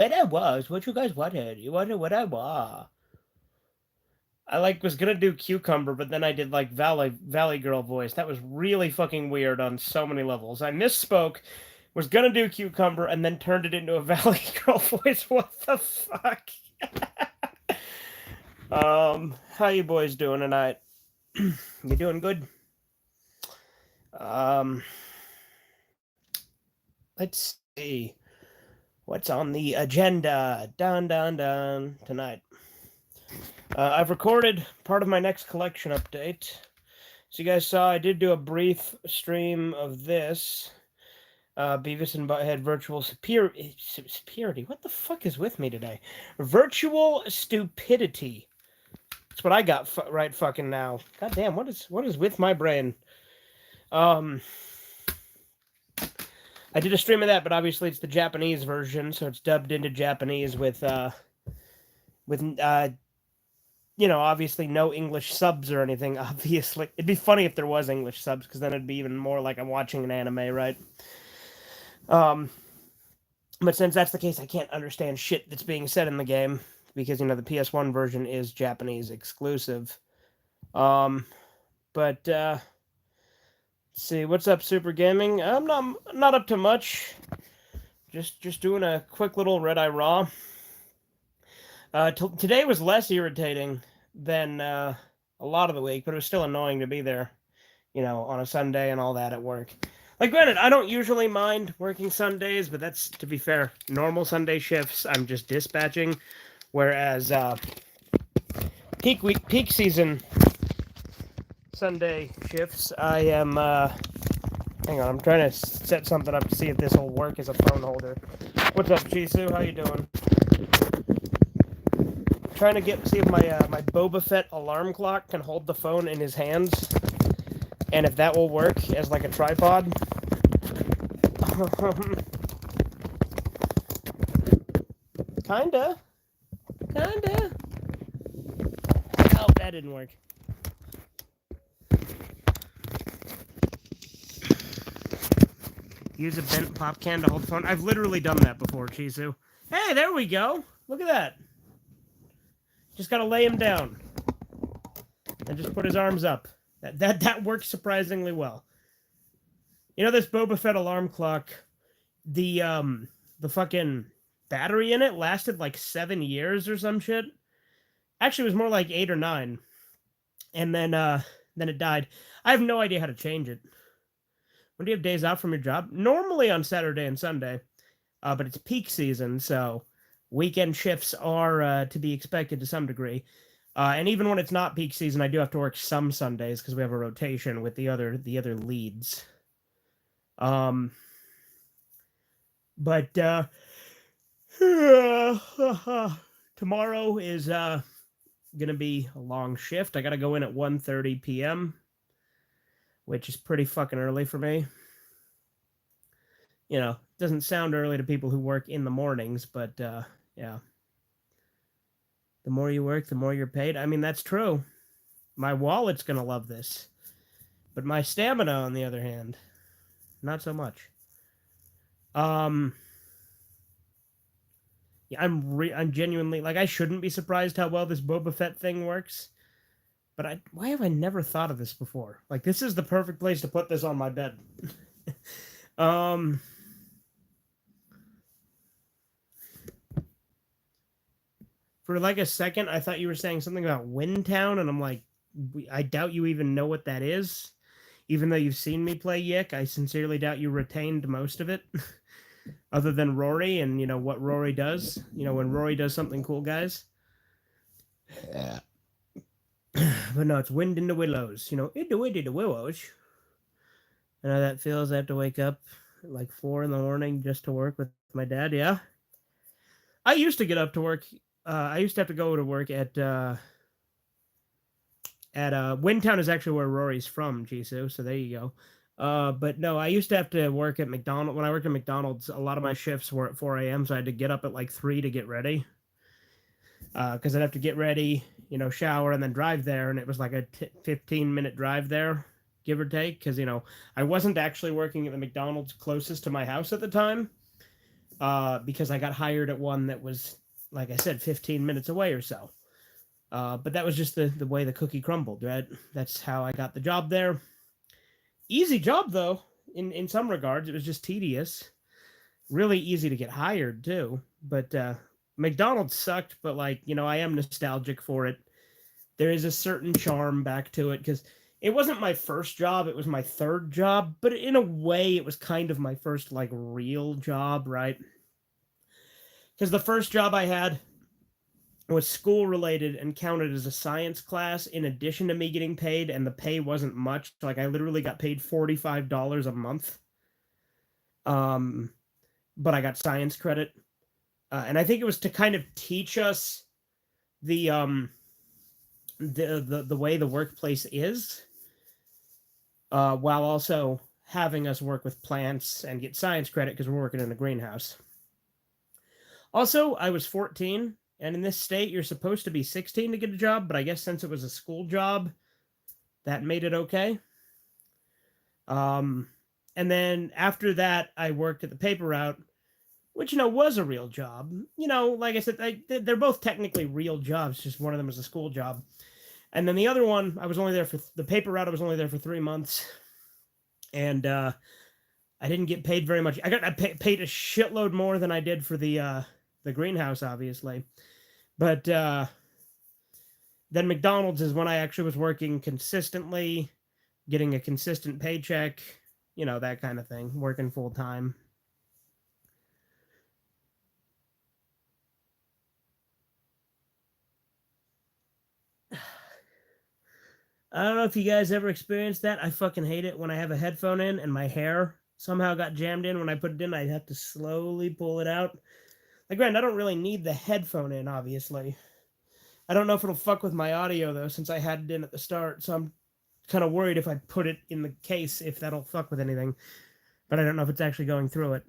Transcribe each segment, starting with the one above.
And I was what you guys wanted. You wanted what I was. I was gonna do Cucumber, but then I did like Valley Girl voice. That was really fucking weird on so many levels. I misspoke, was gonna do Cucumber, and then turned it into a Valley Girl voice. What the fuck? How you boys doing tonight? You doing good? Um, let's see what's on the agenda. Dun dun dun tonight. I've recorded part of my next collection update. So you guys saw I did do a brief stream of this. Beavis and Butthead Virtual Superiority. What the fuck is with me today? Virtual Stupidity. That's what I got right fucking now. God damn, what is with my brain? I did a stream of that, but obviously it's the Japanese version, so it's dubbed into Japanese with obviously no English subs or anything. Obviously, it'd be funny if there was English subs, because then it'd be even more like I'm watching an anime, right? But since that's the case, I can't understand shit that's being said in the game, because the PS1 version is Japanese exclusive. But let's see, what's up, Super Gaming? I'm not up to much. Just doing a quick little Redeye Raw. Today was less irritating than a lot of the week, but it was still annoying to be there, on a Sunday and all that at work. Like, granted, I don't usually mind working Sundays, but that's, to be fair, normal Sunday shifts, I'm just dispatching, whereas peak season Sunday shifts, I am, hang on, I'm trying to set something up to see if this will work as a phone holder. What's up, Chisu? How you doing? Trying to see if my Boba Fett alarm clock can hold the phone in his hands, and if that will work as like a tripod. Kinda. Oh, that didn't work. Use a bent pop can to hold the phone. I've literally done that before, Chisu. Hey, there we go. Look at that. Just gotta lay him down and just put his arms up. That works surprisingly well. This Boba Fett alarm clock, the fucking battery in it lasted like 7 years or some shit. Actually, it was more like 8 or 9, and then it died. I have no idea how to change it. When do you have days off from your job? Normally on Saturday and Sunday, but it's peak season, so weekend shifts are to be expected to some degree. And even when it's not peak season, I do have to work some Sundays because we have a rotation with the other leads. But tomorrow is gonna be a long shift. I gotta go in at 1:30 p.m., which is pretty fucking early for me. Doesn't sound early to people who work in the mornings, but yeah. The more you work, the more you're paid. I mean, that's true. My wallet's gonna love this. But my stamina, on the other hand, not so much. Yeah, I'm genuinely, like, I shouldn't be surprised how well this Boba Fett thing works. But why have I never thought of this before? Like, this is the perfect place to put this on my bed. For like a second, I thought you were saying something about Windtown, and I'm like, I doubt you even know what that is. Even though you've seen me play Yick, I sincerely doubt you retained most of it. Other than Rory and, what Rory does. When Rory does something cool, guys. Yeah. But no, it's Wind in the Willows. In the wind in the willows. I know that feels. I have to wake up at like 4 in the morning just to work with my dad, yeah? I used to get up to work. I used to have to go to work at Windtown is actually where Rory's from, Jisoo, so there you go. But no, I used to have to work at McDonald's. When I worked at McDonald's, a lot of my shifts were at 4 a.m., so I had to get up at like 3 to get ready. Because I'd have to get ready, shower, and then drive there, and it was like a 15-minute drive there, give or take, because, I wasn't actually working at the McDonald's closest to my house at the time. because I got hired at one that was, like I said, 15 minutes away or so. But that was just the way the cookie crumbled, right? That's how I got the job there. Easy job, though, in some regards. It was just tedious. Really easy to get hired, too. But McDonald's sucked, but, like, you know, I am nostalgic for it. There is a certain charm back to it, because it wasn't my first job, it was my third job, but in a way, it was kind of my first, like, real job, right? Because the first job I had was school related and counted as a science class in addition to me getting paid, and the pay wasn't much. Like, I literally got paid $45 a month. But I got science credit. And I think it was to kind of teach us the way the workplace is, while also having us work with plants and get science credit because we're working in a greenhouse. Also, I was 14, and in this state, you're supposed to be 16 to get a job, but I guess since it was a school job, that made it okay. And then after that, I worked at the paper route, which, you know, was a real job. You know, like I said, they're both technically real jobs, just one of them was a school job. And then the other one, I was only there for the paper route. I was only there for 3 months, and I didn't get paid very much. I got paid a shitload more than I did for the greenhouse, obviously. But then McDonald's is when I actually was working consistently, getting a consistent paycheck, you know, that kind of thing, working full time. I don't know if you guys ever experienced that. I fucking hate it when I have a headphone in and my hair somehow got jammed in. When I put it in, I have to slowly pull it out. Like, granted, I don't really need the headphone in, obviously. I don't know if it'll fuck with my audio, though, since I had it in at the start, so I'm kind of worried if I put it in the case, if that'll fuck with anything. But I don't know if it's actually going through it.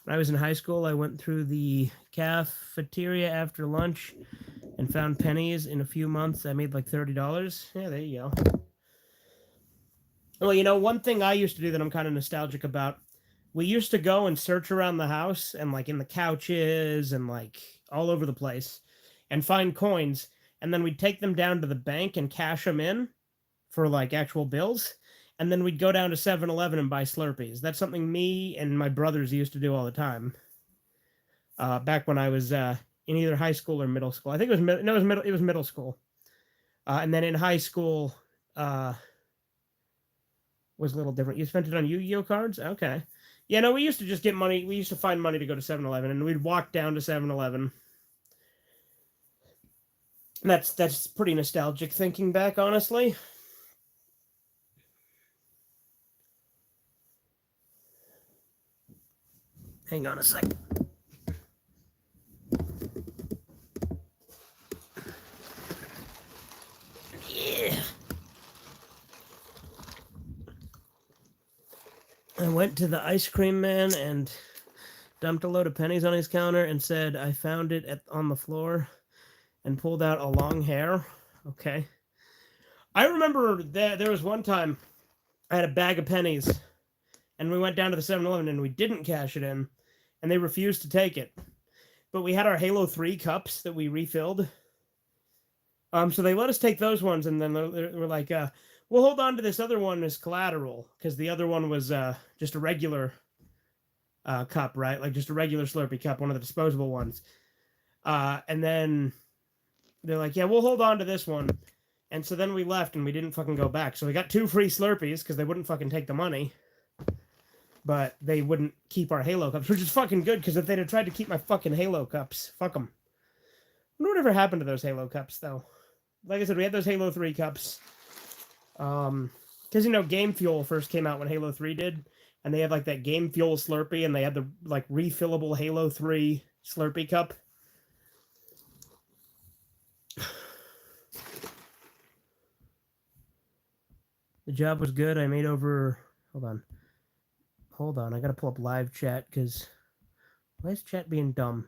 When I was in high school, I went through the cafeteria after lunch and found pennies. In a few months, I made like $30. Yeah, there you go. Well, you know, one thing I used to do that I'm kind of nostalgic about, we used to go and search around the house and like in the couches and like all over the place and find coins. And then we'd take them down to the bank and cash them in for like actual bills. And then we'd go down to 7-Eleven and buy Slurpees. That's something me and my brothers used to do all the time. Back when I was in either high school or middle school. I think it was it was middle school. And then in high school was a little different. You spent it on Yu-Gi-Oh cards? Okay. Yeah, no, we used to just get money. We used to find money to go to 7-Eleven, and we'd walk down to 7-Eleven. That's pretty nostalgic thinking back, honestly. Hang on a sec. Yeah. I went to the ice cream man and dumped a load of pennies on his counter and said, I found it on the floor, and pulled out a long hair. Okay. I remember that there was one time I had a bag of pennies, and we went down to the 7-Eleven and we didn't cash it in, and they refused to take it. But we had our Halo 3 cups that we refilled. So they let us take those ones, and then they were like, we'll hold on to this other one as collateral, because the other one was just a regular cup, right? Like just a regular Slurpee cup, one of the disposable ones. And then they're like, yeah, we'll hold on to this one. And so then we left, and we didn't fucking go back. So we got 2 free Slurpees, because they wouldn't fucking take the money. But they wouldn't keep our Halo cups, which is fucking good, because if they'd have tried to keep my fucking Halo cups, fuck them. I wonder whatever happened to those Halo cups, though. Like I said, we had those Halo 3 cups. Because, you know, Game Fuel first came out when Halo 3 did. And they had, like, that Game Fuel Slurpee, and they had the, like, refillable Halo 3 Slurpee cup. The job was good. I made over... Hold on. I gotta pull up live chat, because... Why is chat being dumb?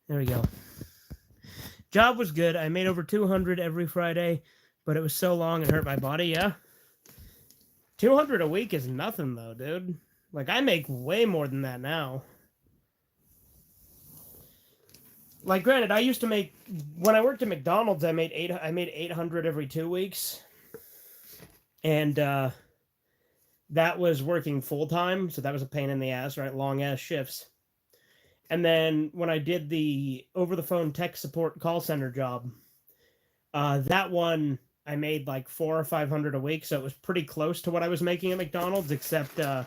There we go. Job was good. I made over 200 every Friday, but it was so long it hurt my body, yeah? $200 a week is nothing though, dude. Like I make way more than that now. Like granted, I used to make when I worked at McDonald's, I made 800 every 2 weeks. And that was working full time, so that was a pain in the ass, right? Long ass shifts. And then when I did the over the phone tech support call center job, that one I made like 400 or 500 a week, so it was pretty close to what I was making at McDonald's, except I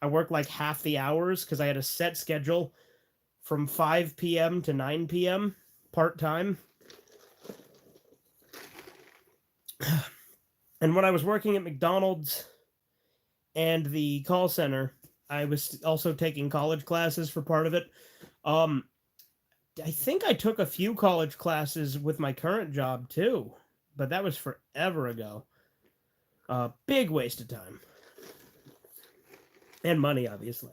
worked like half the hours because I had a set schedule from 5 p.m. to 9 p.m. part time. And when I was working at McDonald's and the call center, I was also taking college classes for part of it. I think I took a few college classes with my current job too, but that was forever ago. Big waste of time. And money, obviously.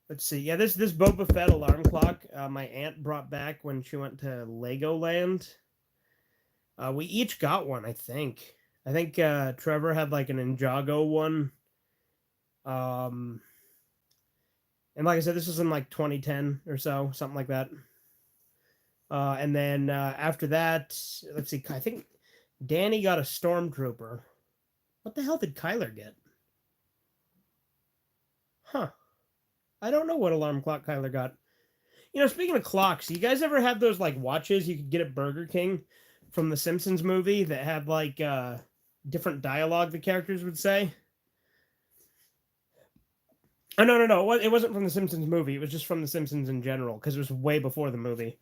Let's see. Yeah, this Boba Fett alarm clock, my aunt brought back when she went to Legoland. We each got one, I think. I think Trevor had like an Ninjago one. And like I said, this was in like 2010 or so, something like that. And then after that, let's see. I think Danny got a Stormtrooper. What the hell did Kyler get? Huh. I don't know what alarm clock Kyler got. You know, speaking of clocks, you guys ever have those like watches you could get at Burger King from the Simpsons movie that had like different dialogue the characters would say? Oh no! It wasn't from the Simpsons movie. It was just from the Simpsons in general because it was way before the movie.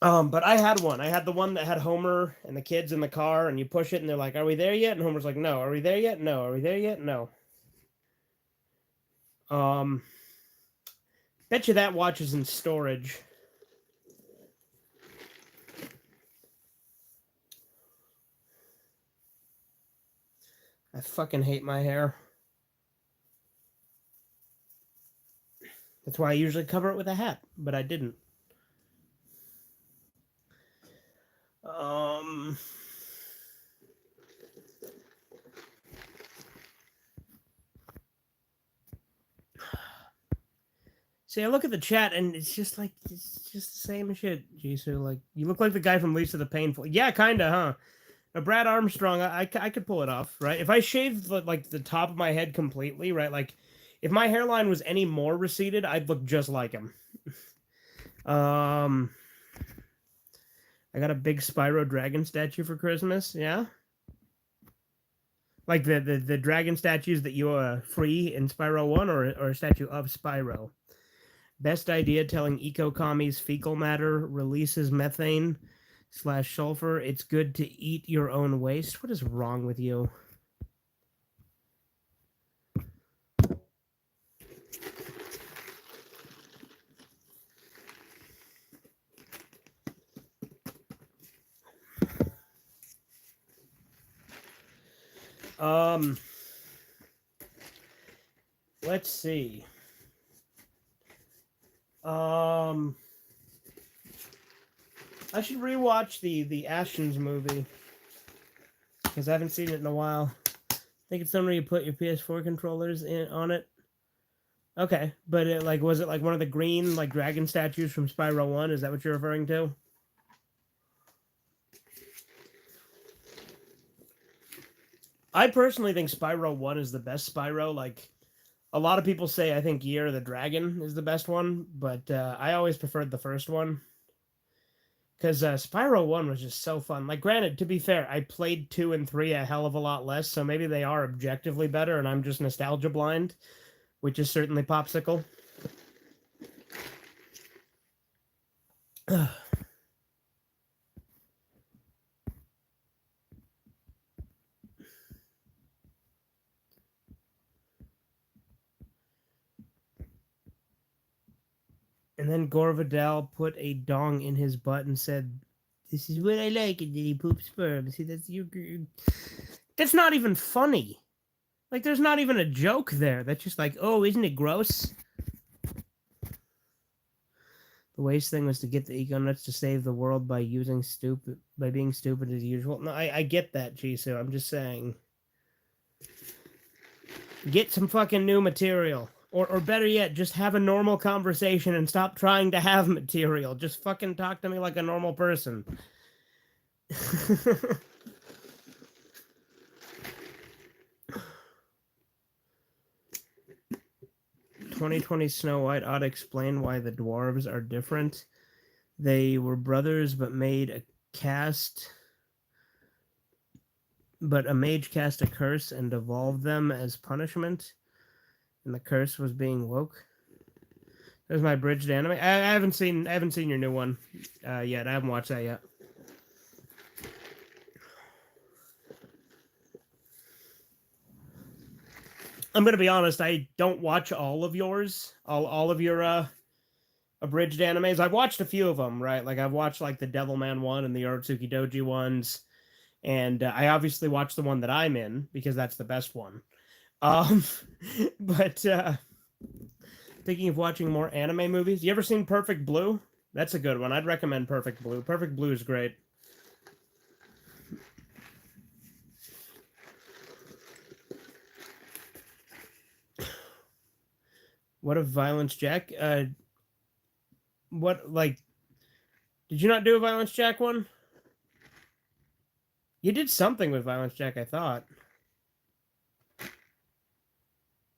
But I had one. I had the one that had Homer and the kids in the car, and you push it, and they're like, "Are we there yet?" And Homer's like, "No." "Are we there yet?" "No." "Are we there yet?" "No." Um, Bet you that watch is in storage. I fucking hate my hair. That's why I usually cover it with a hat, but I didn't. See, I look at the chat and it's just the same shit, Jisoo. Like, you look like the guy from Lisa the Painful. Yeah, kinda, huh? Brad Armstrong, I could pull it off, right? If I shaved like the top of my head completely, right? Like, if my hairline was any more receded, I'd look just like him. I got a big Spyro dragon statue for Christmas. Yeah, like the dragon statues that you free in Spyro 1, or a statue of Spyro. Best idea: telling eco commies fecal matter releases methane / sulfur. It's good to eat your own waste. What is wrong with you? Let's see. I should rewatch the Ashens movie because I haven't seen it in a while. I think it's somewhere you put your PS4 controllers on it. Okay, but was it like one of the green like dragon statues from Spyro 1? Is that what you're referring to? I personally think Spyro 1 is the best Spyro. Like, a lot of people say I think Year of the Dragon is the best one, but I always preferred the first one. Because Spyro 1 was just so fun. Like, granted, to be fair, I played 2 and 3 a hell of a lot less, so maybe they are objectively better, and I'm just nostalgia blind, which is certainly Popsicle. And then Gore Vidal put a dong in his butt and said, This is what I like, and then he poops sperm. See, that's your. That's not even funny. Like, there's not even a joke there. That's just like, oh, isn't it gross? The waste thing was to get the eco-nuts to save the world by being stupid as usual. No, I get that, Jisoo. I'm just saying. Get some fucking new material. Or better yet, just have a normal conversation and stop trying to have material. Just fucking talk to me like a normal person. 2020 Snow White ought to explain why the dwarves are different. They were brothers but made a mage cast a curse and evolved them as punishment. And the curse was being woke. There's my abridged anime. I haven't seen your new one yet. I haven't watched that yet. I'm gonna be honest. I don't watch all of yours. All of your abridged animes. I've watched a few of them. Right, like I've watched like the Devilman one and the Urotsuki Doji ones, and I obviously watched the one that I'm in because that's the best one. But thinking of watching more anime movies. You ever seen Perfect Blue? That's a good one. I'd recommend Perfect Blue. Perfect Blue is great. What if Violence Jack? What, like, did you not do a Violence Jack one? You did something with Violence Jack, I thought.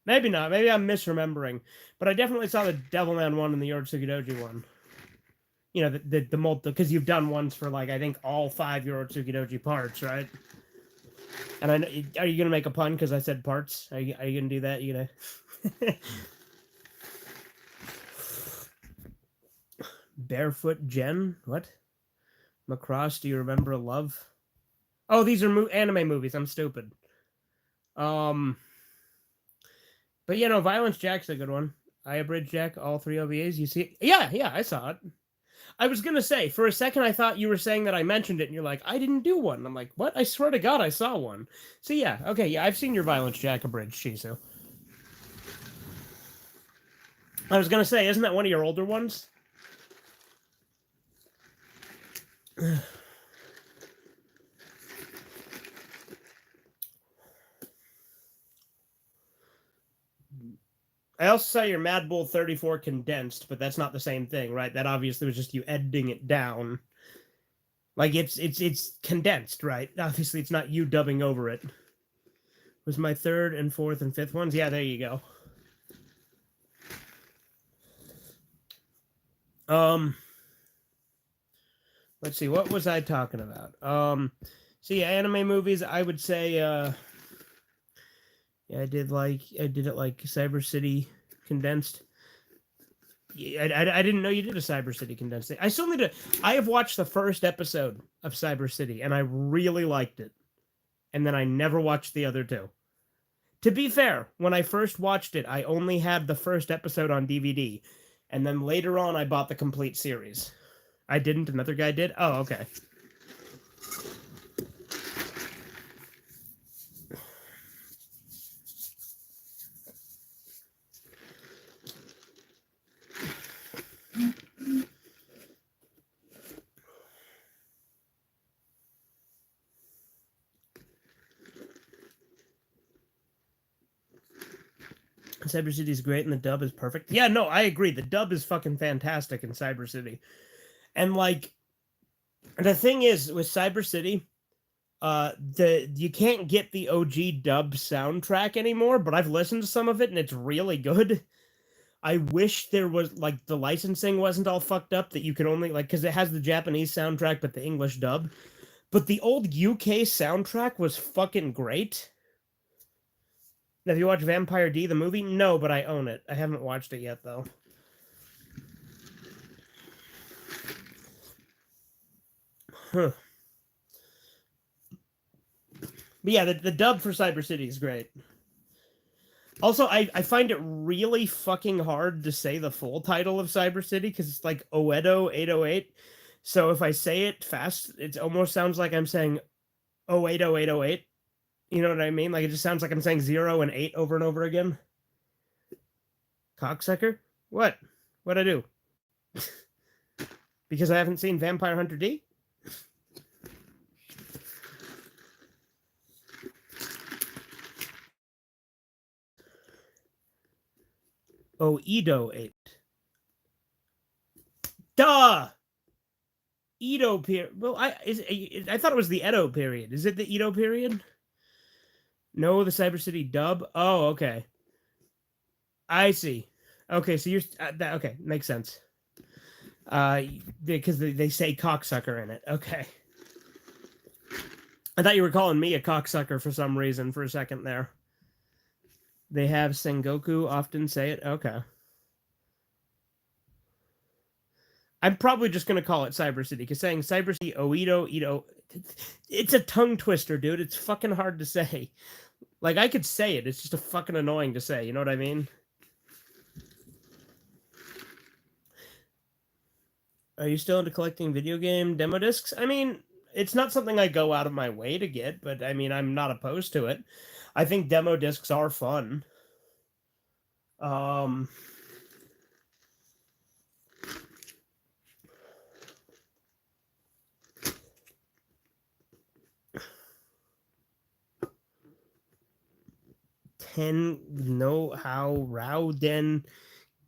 Maybe not. Maybe I'm misremembering. But I definitely saw the Devilman one and the Urotsuki Doji one. You know, the multiple, because you've done ones for, like, I think all 5 Urotsuki Doji parts, right? And I know, are you going to make a pun because I said parts? Are you going to do that? You going to... Barefoot Jen? What? Macross, do you remember Love? Oh, these are anime movies. I'm stupid. But you know, Violence Jack's a good one. I abridged Jack, all 3 OVAs. You see? Yeah, I saw it. I was gonna say, for a second I thought you were saying that I mentioned it, and you're like, I didn't do one. And I'm like, what? I swear to God I saw one. So yeah, okay, yeah, I've seen your Violence Jack abridged, Shizu. I was gonna say, isn't that one of your older ones? I also saw your Mad Bull 34 condensed, but that's not the same thing, right? That obviously was just you editing it down. Like, it's condensed, right? Obviously, it's not you dubbing over it. Was my 3rd and 4th and 5th ones? Yeah, there you go. Let's see, what was I talking about? So yeah, anime movies, I would say, yeah, I did it like Cyber City condensed. Yeah, I didn't know you did a Cyber City condensed thing. I still need to. I have watched the first episode of Cyber City, and I really liked it. And then I never watched the other 2. To be fair, when I first watched it, I only had the first episode on DVD, and then later on, I bought the complete series. I didn't. Another guy did. Oh, okay. Cyber City is great and the dub is perfect. Yeah, no, I agree. The dub is fucking fantastic in Cyber City. And like the thing is with Cyber City, you can't get the OG dub soundtrack anymore, but I've listened to some of it and it's really good. I wish there was like the licensing wasn't all fucked up that you could only like because it has the Japanese soundtrack but the English dub. But the old UK soundtrack was fucking great. Have you watched Vampire D, the movie? No, but I own it. I haven't watched it yet, though. Huh. But yeah, the dub for Cyber City is great. Also, I find it really fucking hard to say the full title of Cyber City, because it's like Oedo 808. So if I say it fast, it almost sounds like I'm saying 080808. You know what I mean? Like it just sounds like I'm saying 0 and 8 over and over again. Cocksucker? What? What'd I do? Because I haven't seen Vampire Hunter D? Oh, Edo 8. Duh! Edo period. Well, I thought it was the Edo period. Is it the Edo period? No, the Cyber City dub. Oh, okay. I see. Okay, so you're okay. Makes sense. Because they say cocksucker in it. Okay. I thought you were calling me a cocksucker for some reason for a second there. They have Sengoku often say it. Okay. I'm probably just going to call it Cyber City, because saying Cyber City, Oedo, it's a tongue twister, dude. It's fucking hard to say. Like, I could say it. It's just a fucking annoying to say. You know what I mean? Are you still into collecting video game demo discs? I mean, it's not something I go out of my way to get, but I mean, I'm not opposed to it. I think demo discs are fun. 10 no how Rao Den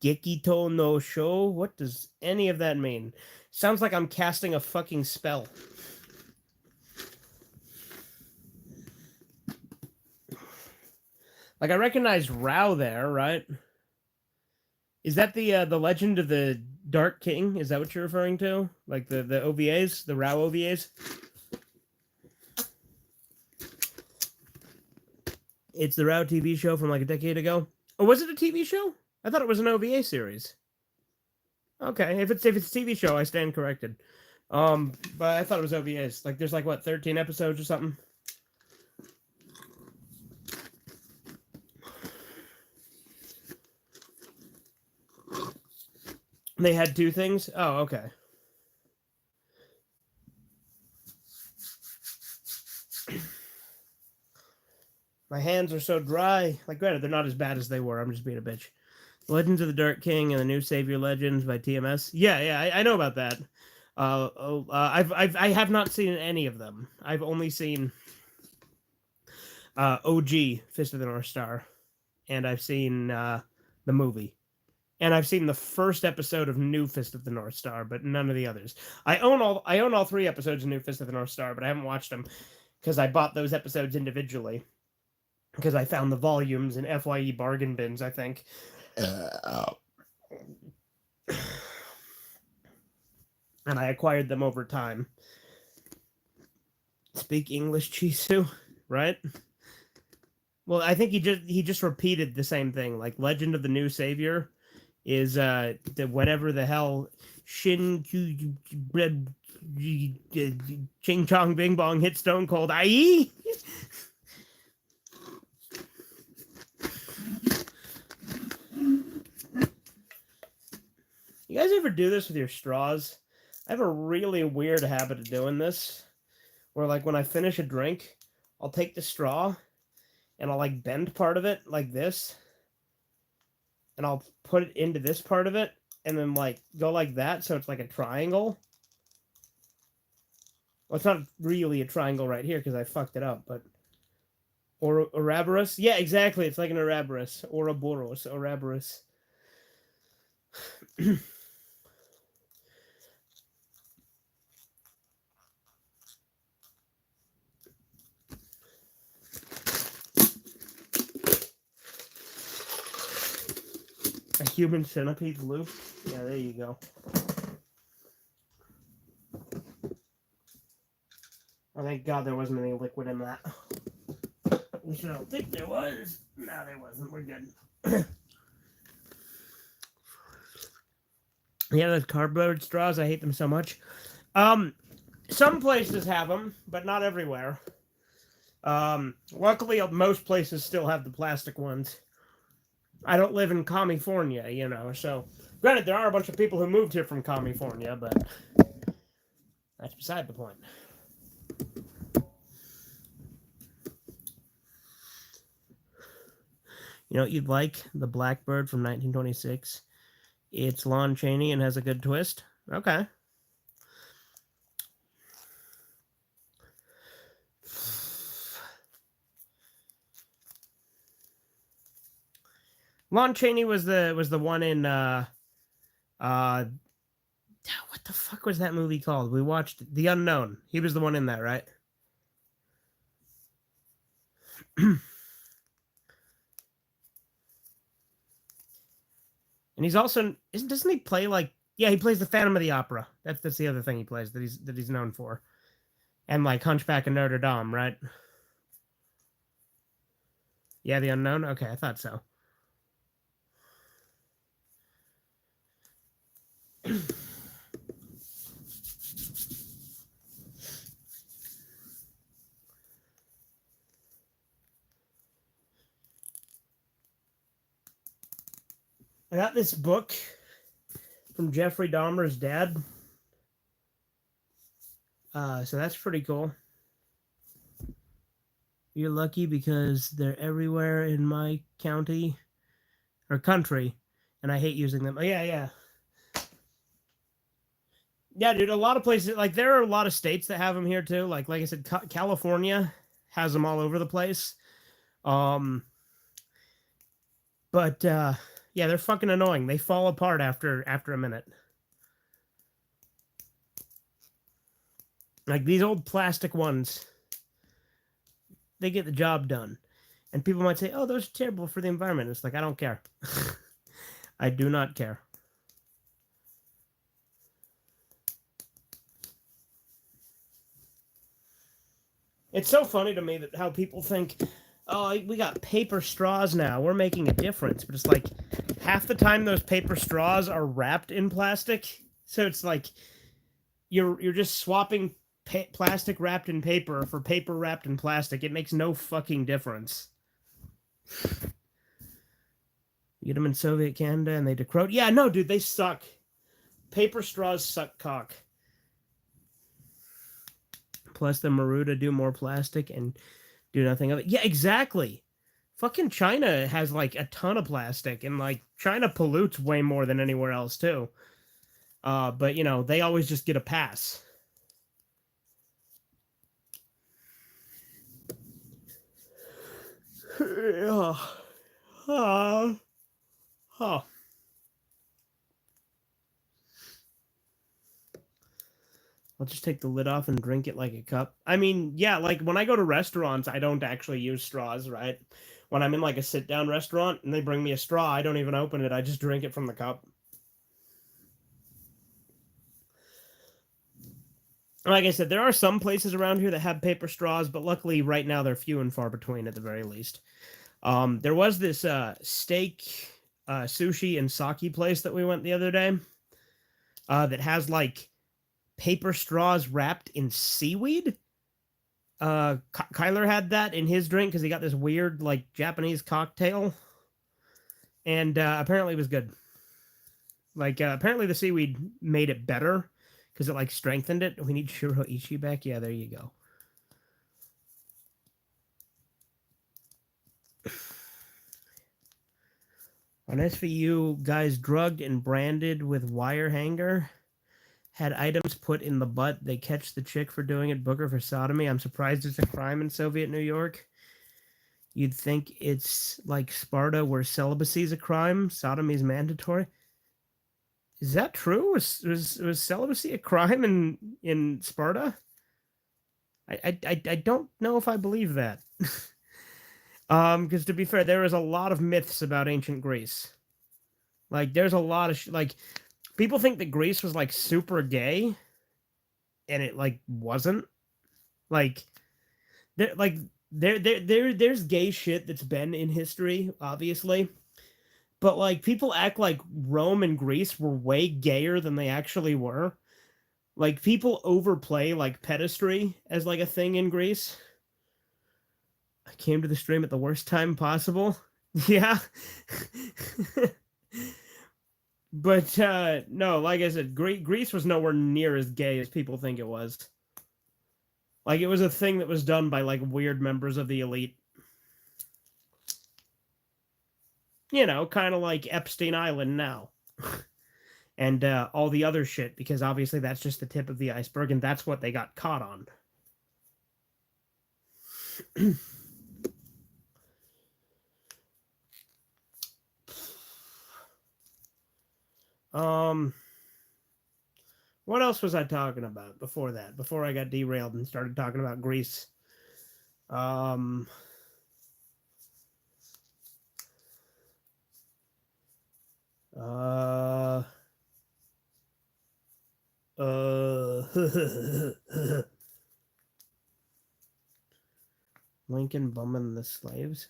Gekito no Sho? What does any of that mean? Sounds like I'm casting a fucking spell. Like, I recognize Rao there, right? Is that the Legend of the Dark King? Is that what you're referring to? Like the OVAs? The Rao OVAs? It's the Rao TV show from like a decade ago. Oh, was it a TV show? I thought it was an OVA series. Okay, if it's a TV show, I stand corrected. But I thought it was OVAs. Like, there's like what, 13 episodes or something? They had 2 things? Oh, okay. My hands are so dry. Like, granted, they're not as bad as they were. I'm just being a bitch. Legends of the Dark King and the New Savior Legends by TMS. Yeah, I know about that. I have not seen any of them. I've only seen OG Fist of the North Star, and I've seen the movie, and I've seen the first episode of New Fist of the North Star, but none of the others. I own all 3 episodes of New Fist of the North Star, but I haven't watched them because I bought those episodes individually because I found the volumes in FYE bargain bins, I think. And I acquired them over time. Speak English, Chisu, right? Well, I think he just repeated the same thing. Like, Legend of the New Savior is the whatever the hell Shin Ching Chong Bing Bong hit Stone Cold IE. You guys ever do this with your straws? I have a really weird habit of doing this, where like when I finish a drink, I'll take the straw and I'll like bend part of it like this, and I'll put it into this part of it, and then like go like that, so it's like a triangle. Well, it's not really a triangle right here because I fucked it up, but Ouroboros? Yeah, exactly. It's like an Ouroboros. Ouroboros. Ouroboros. A human centipede loop? Yeah, there you go. Oh, thank God there wasn't any liquid in that. At least I don't think there was. No, there wasn't. We're good. Yeah, those cardboard straws, I hate them so much. Some places have them, but not everywhere. Luckily, most places still have the plastic ones. I don't live in California, you know, so granted, there are a bunch of people who moved here from California, but That's beside the point. You know what you'd like? The Blackbird from 1926. It's Lon Chaney and has a good twist. Okay. Lon Chaney was the one in what the fuck was that movie called? We watched The Unknown. He was the one in that, right? And he's also doesn't he play like, yeah, he plays the Phantom of the Opera. That's the other thing he plays that he's known for. And like Hunchback of Notre Dame, right? Yeah, The Unknown. Okay, I thought so. I got this book from Jeffrey Dahmer's dad. So that's pretty cool. You're lucky because they're everywhere in my county or country, and I hate using them. Oh, yeah. Yeah, dude, a lot of places, like, there are a lot of states that have them here, too. Like I said, California has them all over the place. But, yeah, they're fucking annoying. They fall apart after a minute. Like, these old plastic ones, they get the job done. And people might say, oh, those are terrible for the environment. It's like, I don't care. I do not care. It's so funny to me that how people think, oh, we got paper straws now. We're making a difference. But it's like half the time those paper straws are wrapped in plastic. So it's like you're just swapping plastic wrapped in paper for paper wrapped in plastic. It makes no fucking difference. You get them in Soviet Canada and they decrode. Yeah, no, dude, they suck. Paper straws suck cock. Plus the Maruta do more plastic and do nothing of it. Yeah, exactly. Fucking China has like a ton of plastic, and like China pollutes way more than anywhere else too. But you know, they always just get a pass. I'll just take the lid off and drink it like a cup. I mean, yeah, like when I go to restaurants, I don't actually use straws, right? When I'm in like a sit-down restaurant and they bring me a straw, I don't even open it. I just drink it from the cup. Like I said, there are some places around here that have paper straws, but luckily right now they're few and far between at the very least. There was this steak, sushi, and sake place that we went the other day that has like paper straws wrapped in seaweed. Kyler had that in his drink because he got this weird like Japanese cocktail, and apparently it was good. Like apparently the seaweed made it better because it like strengthened it. We need Shiroichi back. Yeah, there you go. On SVU, guys drugged and branded with wire hanger had items put in the butt. They catch the chick for doing it, book her for sodomy. I'm surprised it's a crime in Soviet New York. You'd think it's like Sparta where celibacy is a crime, sodomy is mandatory. Is that true? Was celibacy a crime in Sparta? I don't know if I believe that. Because to be fair, there is a lot of myths about ancient Greece. Like, there's a lot of like people think that Greece was like super gay, and it like wasn't. Like, there's gay shit that's been in history, obviously, but like people act like Rome and Greece were way gayer than they actually were. Like people overplay like pedestry as like a thing in Greece. I came to the stream at the worst time possible. Yeah. But no, like I said, Grease was nowhere near as gay as people think it was. Like it was a thing that was done by like weird members of the elite. You know, kind of like Epstein Island now. And all the other shit, because obviously that's just the tip of the iceberg, and that's what they got caught on. What else was I talking about before that? Before I got derailed and started talking about Greece. Um, uh, Lincoln bumming the slaves.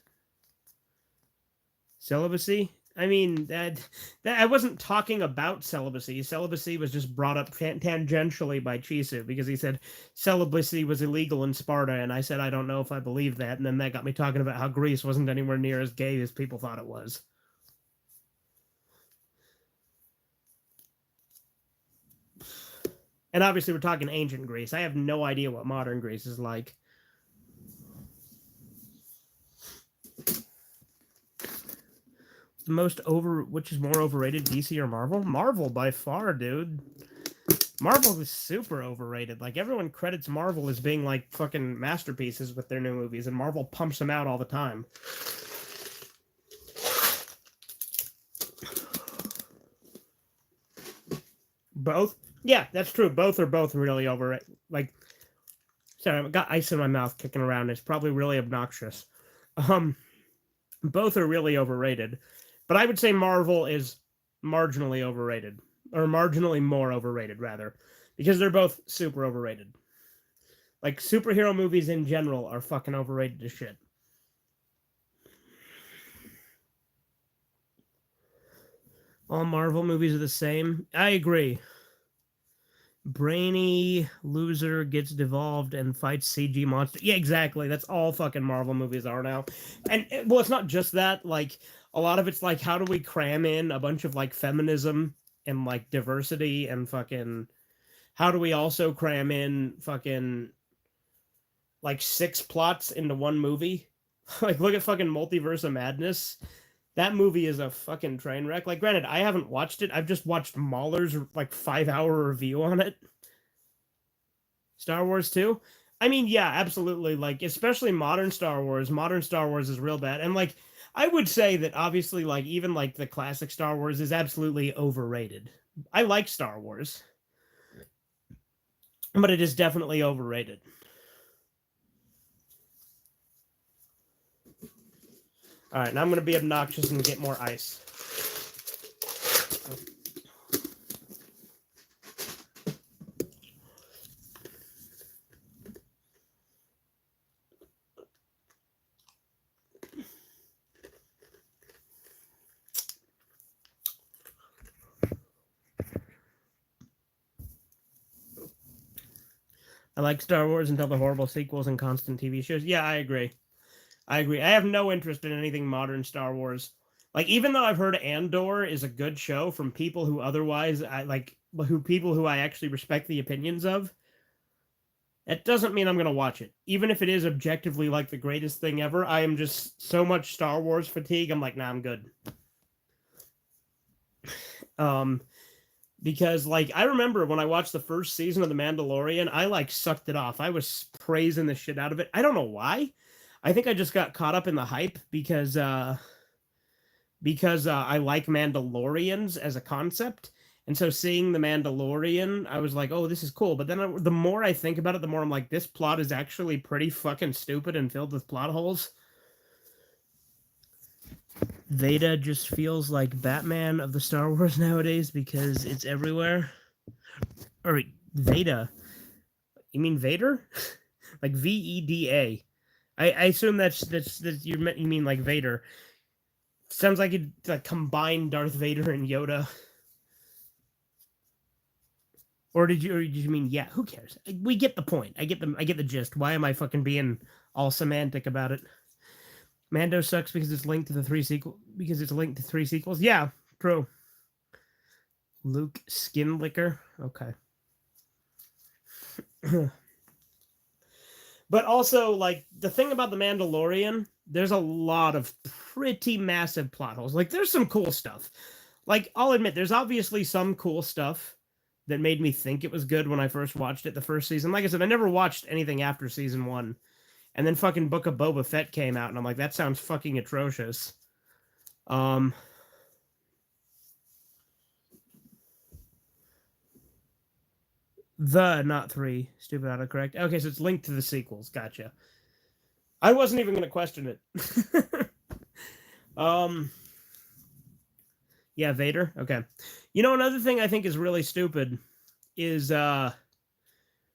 Celibacy? I mean, that I wasn't talking about celibacy. Celibacy was just brought up tangentially by Chisu because he said celibacy was illegal in Sparta, and I said I don't know if I believe that, and then that got me talking about how Greece wasn't anywhere near as gay as people thought it was. And obviously we're talking ancient Greece. I have no idea what modern Greece is like. Which is more overrated, DC or Marvel? Marvel by far, dude. Marvel is super overrated. Like, everyone credits Marvel as being like fucking masterpieces with their new movies, and Marvel pumps them out all the time. Both? Yeah, that's true. Both are really overrated. Like, sorry, I've got ice in my mouth kicking around. It's probably really obnoxious. Both are really overrated. But I would say Marvel is marginally overrated. Or marginally more overrated, rather. Because they're both super overrated. Like, superhero movies in general are fucking overrated as shit. All Marvel movies are the same. I agree. Brainy loser gets devolved and fights CG monster. Yeah, exactly. That's all fucking Marvel movies are now. And, well, it's not just that. Like, a lot of it's like, how do we cram in a bunch of, like, feminism and, like, diversity and fucking... How do we also cram in fucking, like, 6 plots into one movie? Like, look at fucking Multiverse of Madness. That movie is a fucking train wreck. Like, granted, I haven't watched it. I've just watched Mahler's, like, 5-hour review on it. Star Wars 2? I mean, yeah, absolutely. Like, especially modern Star Wars. Modern Star Wars is real bad. And, like, I would say that obviously, like, even, like, the classic Star Wars is absolutely overrated. I like Star Wars. But it is definitely overrated. Alright, now I'm going to be obnoxious and get more ice. I like Star Wars until the horrible sequels and constant TV shows. Yeah, I agree. I have no interest in anything modern Star Wars. Like, even though I've heard Andor is a good show from people who otherwise people who I actually respect the opinions of, that doesn't mean I'm gonna watch it. Even if it is objectively like the greatest thing ever, I am just so much Star Wars fatigue. I'm like, nah, I'm good. Because, like, I remember when I watched the first season of The Mandalorian, I, like, sucked it off. I was praising the shit out of it. I don't know why. I think I just got caught up in the hype because I like Mandalorians as a concept. And so seeing The Mandalorian, I was like, oh, this is cool. But then the more I think about it, the more I'm like, this plot is actually pretty fucking stupid and filled with plot holes. Veda just feels like Batman of the Star Wars nowadays because it's everywhere. Or Veda. You mean Vader? Like Veda. I assume that's you mean like Vader. Sounds like it like combined Darth Vader and Yoda. Or did you mean, yeah, who cares? We get the point. I get the gist. Why am I fucking being all semantic about it? Mando sucks because it's linked to 3 sequels. Yeah, true. Luke Skin Licker. Okay. But also, like, the thing about The Mandalorian, there's a lot of pretty massive plot holes. Like, there's some cool stuff. Like, I'll admit, there's obviously some cool stuff that made me think it was good when I first watched it the first season. Like I said, I never watched anything after season 1. And then fucking Book of Boba Fett came out, and I'm like, that sounds fucking atrocious. Not 3. Stupid autocorrect. Okay, so it's linked to the sequels. Gotcha. I wasn't even going to question it. Yeah, Vader. Okay. You know, another thing I think is really stupid is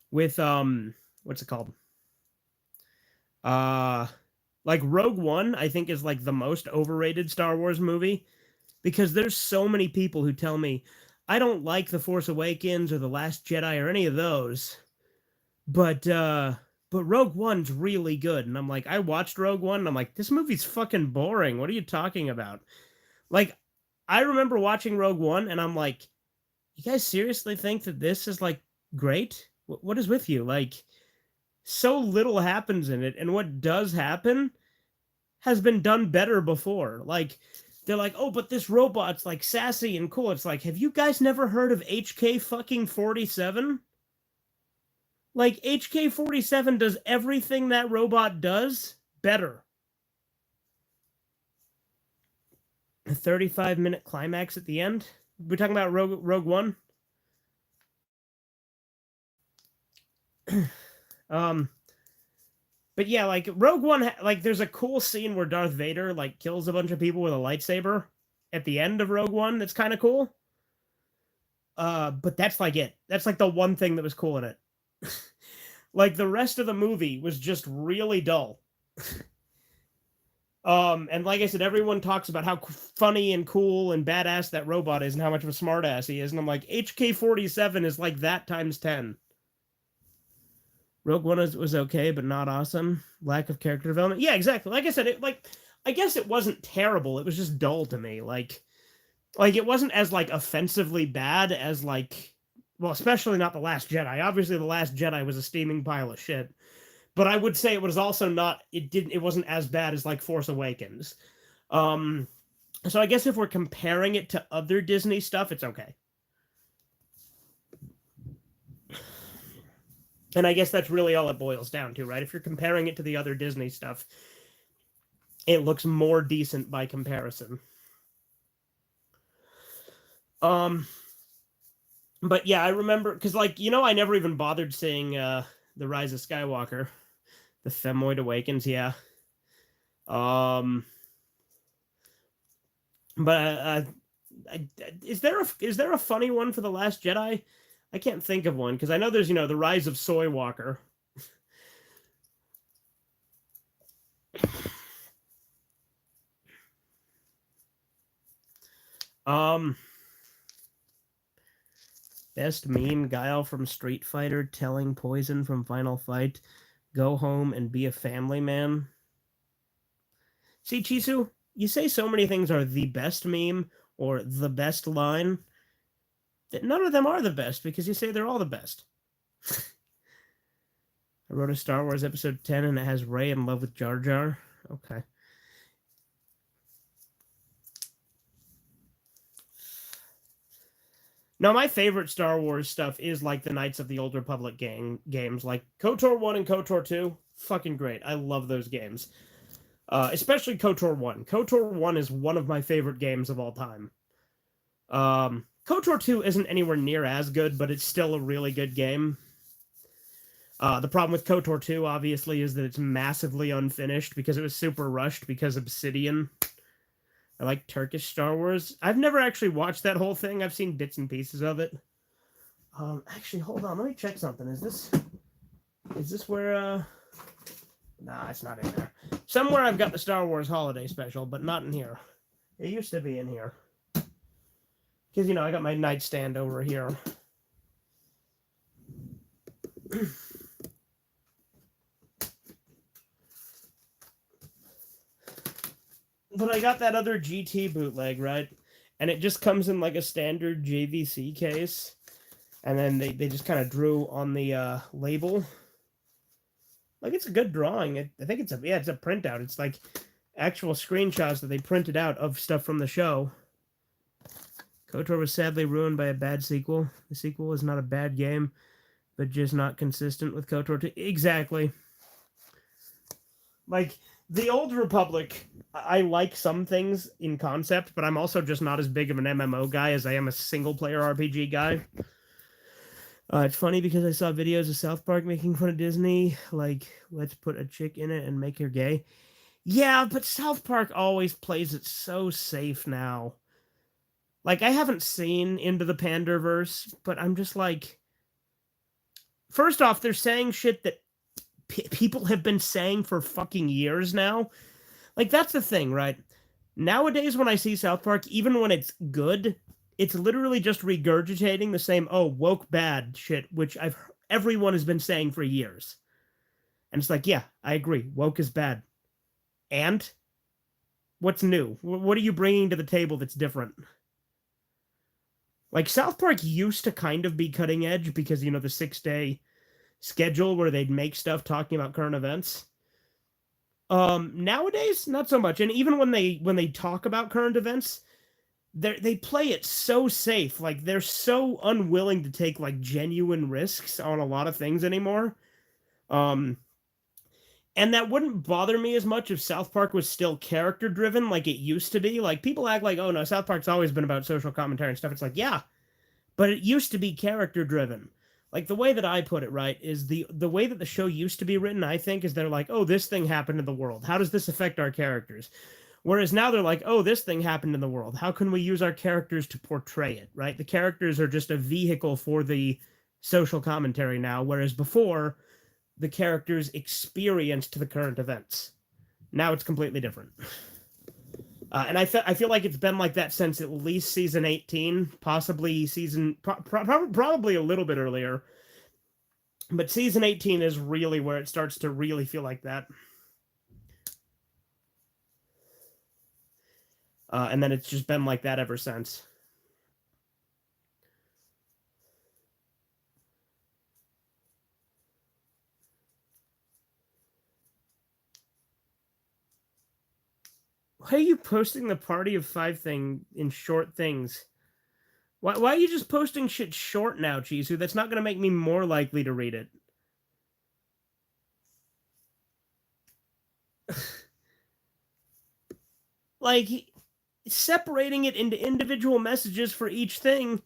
with what's it called? Like Rogue One, I think is like the most overrated Star Wars movie because there's so many people who tell me I don't like The Force Awakens or The Last Jedi or any of those. But Rogue One's really good. And I'm like, I watched Rogue One and I'm like, this movie's fucking boring. What are you talking about? Like, I remember watching Rogue One and I'm like, you guys seriously think that this is like great? What is with you? Like, so little happens in it, and what does happen has been done better before. Like, they're like, oh, but this robot's like sassy and cool. It's like, have you guys never heard of HK fucking 47? Like, HK 47 does everything that robot does better. A 35-minute climax at the end? We're talking about Rogue One? But yeah, like Rogue One, like there's a cool scene where Darth Vader like kills a bunch of people with a lightsaber at the end of Rogue One. That's kind of cool. But that's like it. That's like the one thing that was cool in it. Like the rest of the movie was just really dull. And like I said, everyone talks about how funny and cool and badass that robot is and how much of a smartass he is. And I'm like, HK-47 is like that times 10. Rogue One was okay, but not awesome. Lack of character development. Yeah, exactly. Like I said, I guess it wasn't terrible. It was just dull to me. Like it wasn't as like offensively bad as like, well, especially not The Last Jedi. Obviously, The Last Jedi was a steaming pile of shit. But I would say it was also not. It wasn't as bad as like Force Awakens. So I guess if we're comparing it to other Disney stuff, it's okay. And I guess that's really all it boils down to, right? If you're comparing it to the other Disney stuff, it looks more decent by comparison. But yeah, I remember because, like, you know, I never even bothered seeing The Rise of Skywalker, The Femoid Awakens. Yeah. But is there a funny one for The Last Jedi? I can't think of one because I know there's The Rise of Soy Walker. Best meme: Guile from Street Fighter telling Poison from Final Fight, "Go home and be a family man." See, Chisu, you say so many things are the best meme or the best line that none of them are the best because you say they're all the best. I wrote a Star Wars episode 10 and it has Rey in love with Jar Jar. Okay. Now, my favorite Star Wars stuff is like the Knights of the Old Republic games, like KOTOR 1 and KOTOR 2. Fucking great. I love those games. Especially KOTOR 1. KOTOR 1 is one of my favorite games of all time. KOTOR 2 isn't anywhere near as good, but it's still a really good game. The problem with KOTOR 2, obviously, is that it's massively unfinished because it was super rushed because Obsidian. I like Turkish Star Wars. I've never actually watched that whole thing. I've seen bits and pieces of it. Actually, hold on. Let me check something. Is this where, Nah, it's not in there. Somewhere I've got the Star Wars Holiday Special, but not in here. It used to be in here. Because, I got my nightstand over here. But I got that other GT bootleg, right? and it just comes in like a standard JVC case, and then they just kind of drew on the label. Like, it's a good drawing. I think it's a printout. It's like actual screenshots that they printed out of stuff from the show. KOTOR was sadly ruined by a bad sequel. The sequel was not a bad game, but just not consistent with KOTOR 2. Exactly. Like, the Old Republic, I like some things in concept, but I'm also just not as big of an MMO guy as I am a single-player RPG guy. It's funny because I saw videos of South Park making fun of Disney, like, let's put a chick in it and make her gay. Yeah, but South Park always plays it so safe now. Like, I haven't seen Into the Panderverse, but I'm just like... First off, they're saying shit that people have been saying for fucking years now. Like, that's the thing, right? Nowadays, when I see South Park, even when it's good, it's literally just regurgitating the same, oh, woke bad shit, which everyone has been saying for years. And it's like, yeah, I agree. Woke is bad. And? What's new? What are you bringing to the table that's different? Like, South Park used to kind of be cutting edge because, you know, the 6-day schedule where they'd make stuff talking about current events. Nowadays, not so much. And even when they talk about current events, they play it so safe. Like, they're so unwilling to take, like, genuine risks on a lot of things anymore. And that wouldn't bother me as much if South Park was still character driven like it used to be. Like, people act like, oh no, South Park's always been about social commentary and stuff. It's like, yeah, but it used to be character driven. Like, the way that I put it, right, is the way that the show used to be written, I think, is they're like, oh, this thing happened in the world. How does this affect our characters? Whereas now they're like, oh, this thing happened in the world. How can we use our characters to portray it, right? The characters are just a vehicle for the social commentary now, whereas before, the characters experienced the current events. Now it's completely different. And I feel like it's been like that since at least season 18, possibly probably a little bit earlier. But season 18 is really where it starts to really feel like that. And then it's just been like that ever since. Why are you posting the Party of 5 thing in short things? Why are you just posting shit short now, Chisu? That's not going to make me more likely to read it. Like, separating it into individual messages for each thing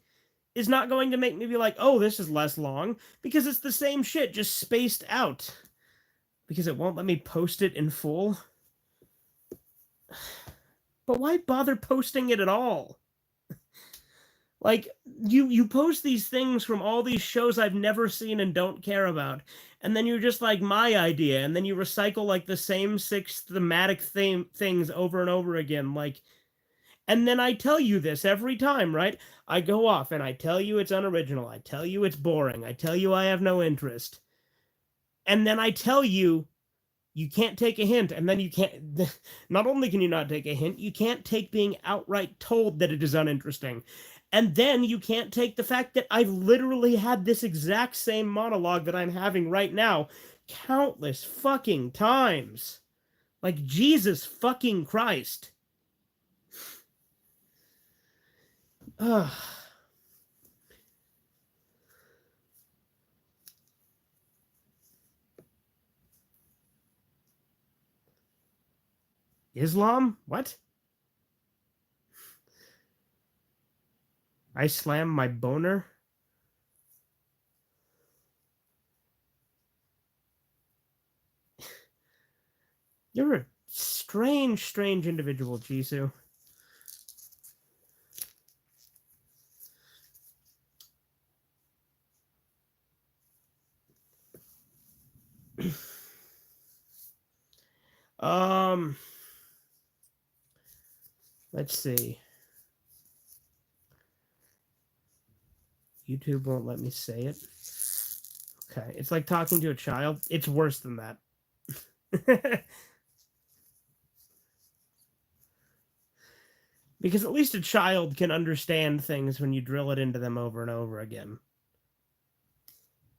is not going to make me be like, oh, this is less long, because it's the same shit, just spaced out. Because it won't let me post it in full. But why bother posting it at all? Like, you post these things from all these shows I've never seen and don't care about, and then you're just like, my idea, and then you recycle, like, the same 6 thematic things over and over again, like... And then I tell you this every time, right? I go off and I tell you it's unoriginal, I tell you it's boring, I tell you I have no interest. And then I tell you, you can't take a hint, and then you can't... Not only can you not take a hint, you can't take being outright told that it is uninteresting. And then you can't take the fact that I've literally had this exact same monologue that I'm having right now countless fucking times. Like, Jesus fucking Christ. Ugh. Islam? What? I slam my boner? You're a strange, strange individual, Jisoo. Let's see. YouTube won't let me say it. Okay, it's like talking to a child. It's worse than that. Because at least a child can understand things when you drill it into them over and over again.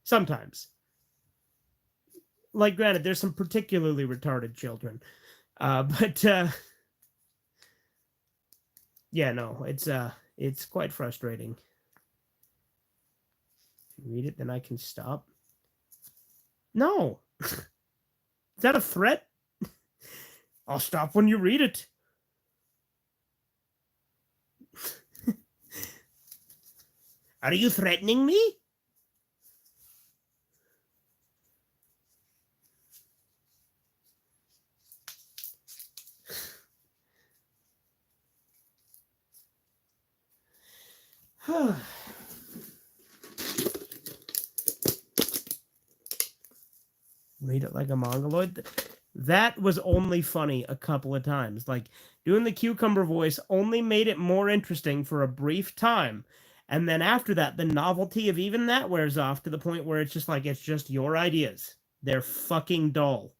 Sometimes. Like, granted, there's some particularly retarded children. But yeah, no, it's quite frustrating. If you read it, then I can stop. No. Is that a threat? I'll stop when you read it. Are you threatening me? Read it like a mongoloid. That was only funny a couple of times. Like, doing the cucumber voice only made it more interesting for a brief time. And then after that, the novelty of even that wears off to the point where it's just like, it's just your ideas. They're fucking dull.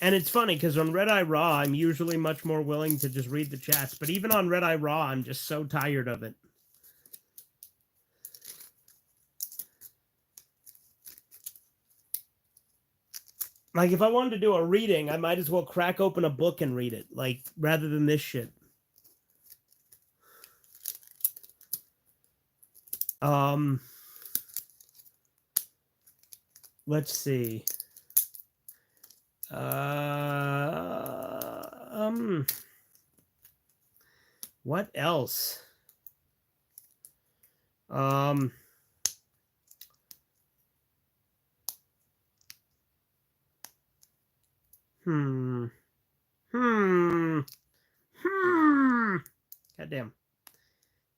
And it's funny because on Redeye Raw, I'm usually much more willing to just read the chats. But even on Redeye Raw, I'm just so tired of it. Like, if I wanted to do a reading, I might as well crack open a book and read it. Like, rather than this shit. Let's see. What else? Goddamn.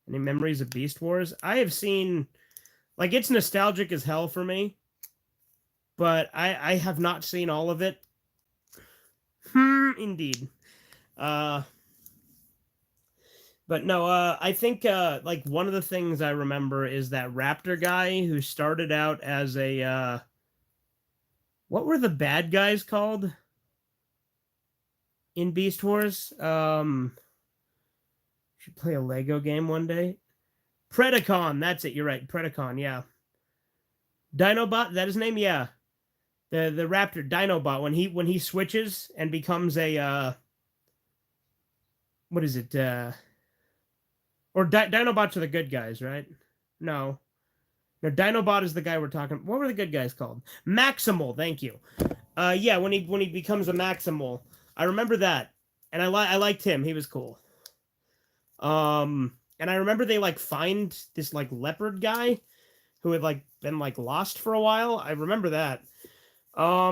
Any memories of Beast Wars? I have seen, like, it's nostalgic as hell for me, but I have not seen all of it. Indeed. But no, I think, like, one of the things I remember is that Raptor guy who started out as a, what were the bad guys called in Beast Wars? Should play a Lego game one day. Predacon, that's it, you're right, Predacon, yeah. Dinobot, that his name? Yeah. The Raptor, Dinobot, when he switches and becomes a, what is it, or Dinobots are the good guys, right? No. No, Dinobot is the guy we're talking. What were the good guys called? Maximal, thank you. Yeah, when he becomes a Maximal, I remember that, and I liked him. He was cool. And I remember they like find this like leopard guy who had like been like lost for a while. I remember that. I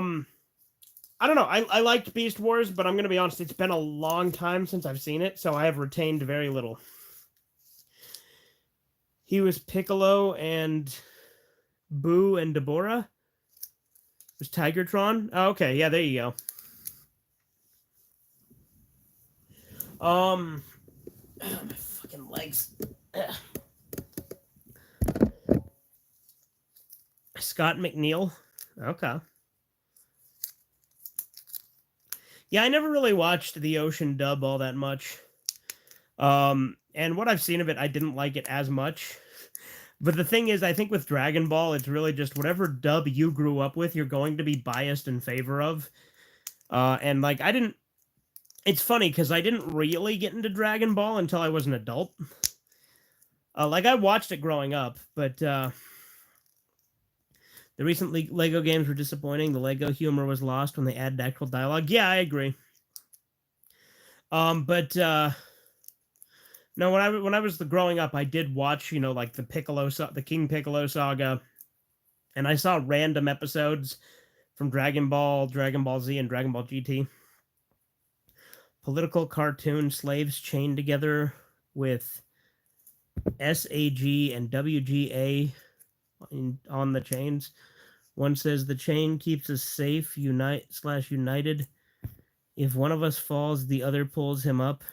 don't know. I liked Beast Wars, but I'm gonna be honest. It's been a long time since I've seen it, so I have retained very little. He was Piccolo and Boo and Deborah. It was Tigertron. Oh, okay, yeah, there you go. My fucking legs. Scott McNeil. Okay. Yeah, I never really watched the Ocean dub all that much. And what I've seen of it, I didn't like it as much. But the thing is, I think with Dragon Ball, it's really just whatever dub you grew up with, you're going to be biased in favor of. And like, I didn't... It's funny, because I didn't really get into Dragon Ball until I was an adult. Like, I watched it growing up, but the recent Lego games were disappointing. The Lego humor was lost when they added actual dialogue. Yeah, I agree. But no, when I was growing up, I did watch, you know, like the King Piccolo saga, and I saw random episodes from Dragon Ball Z, and Dragon Ball GT. Political cartoon slaves chained together with SAG and WGA on the chains. One says the chain keeps us safe, united. If one of us falls, the other pulls him up.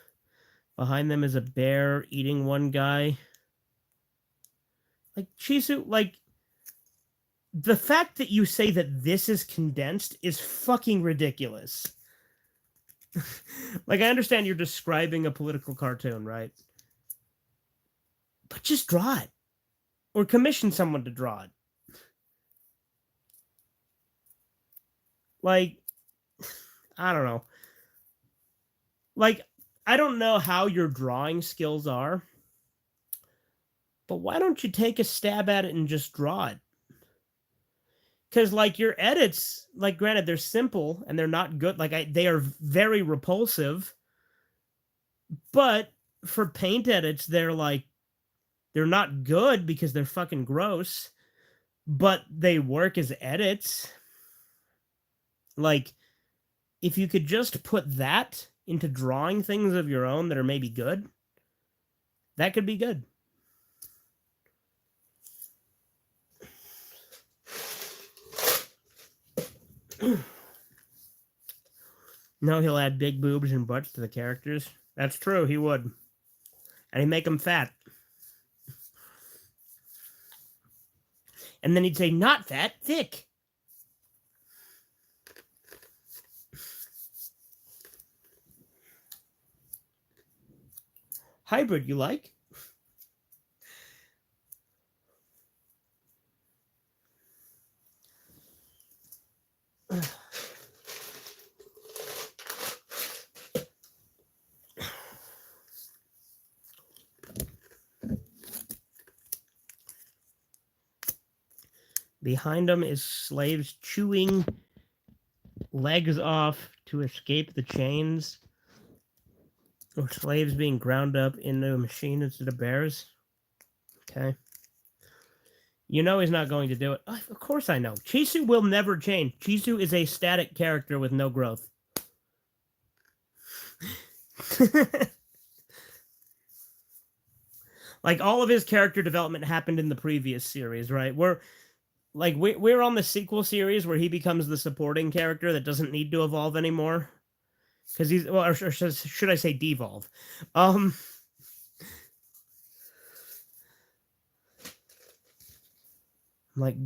Behind them is a bear eating one guy. Like, Chisu, like, the fact that you say that this is condensed is fucking ridiculous. Like, I understand you're describing a political cartoon, right? But just draw it. Or commission someone to draw it. Like, I don't know. Like, I don't know how your drawing skills are, but why don't you take a stab at it and just draw it? Because, like, your edits, like, granted, they're simple and they're not good. Like, they are very repulsive. But for paint edits, they're not good because they're fucking gross. But they work as edits. Like, if you could just put that into drawing things of your own that are maybe good, that could be good. No, he'll add big boobs and butts to the characters. That's true, he would. And he'd make them fat. And then he'd say, not fat, thick. Hybrid, you like? Behind them is slaves chewing legs off to escape the chains. Or slaves being ground up into a machine instead of bears. Okay. You know he's not going to do it. Of course I know. Chisu will never change. Chisu is a static character with no growth. Like, all of his character development happened in the previous series, right? We're on the sequel series where he becomes the supporting character that doesn't need to evolve anymore. Because he's, well, or should I say devolve? Like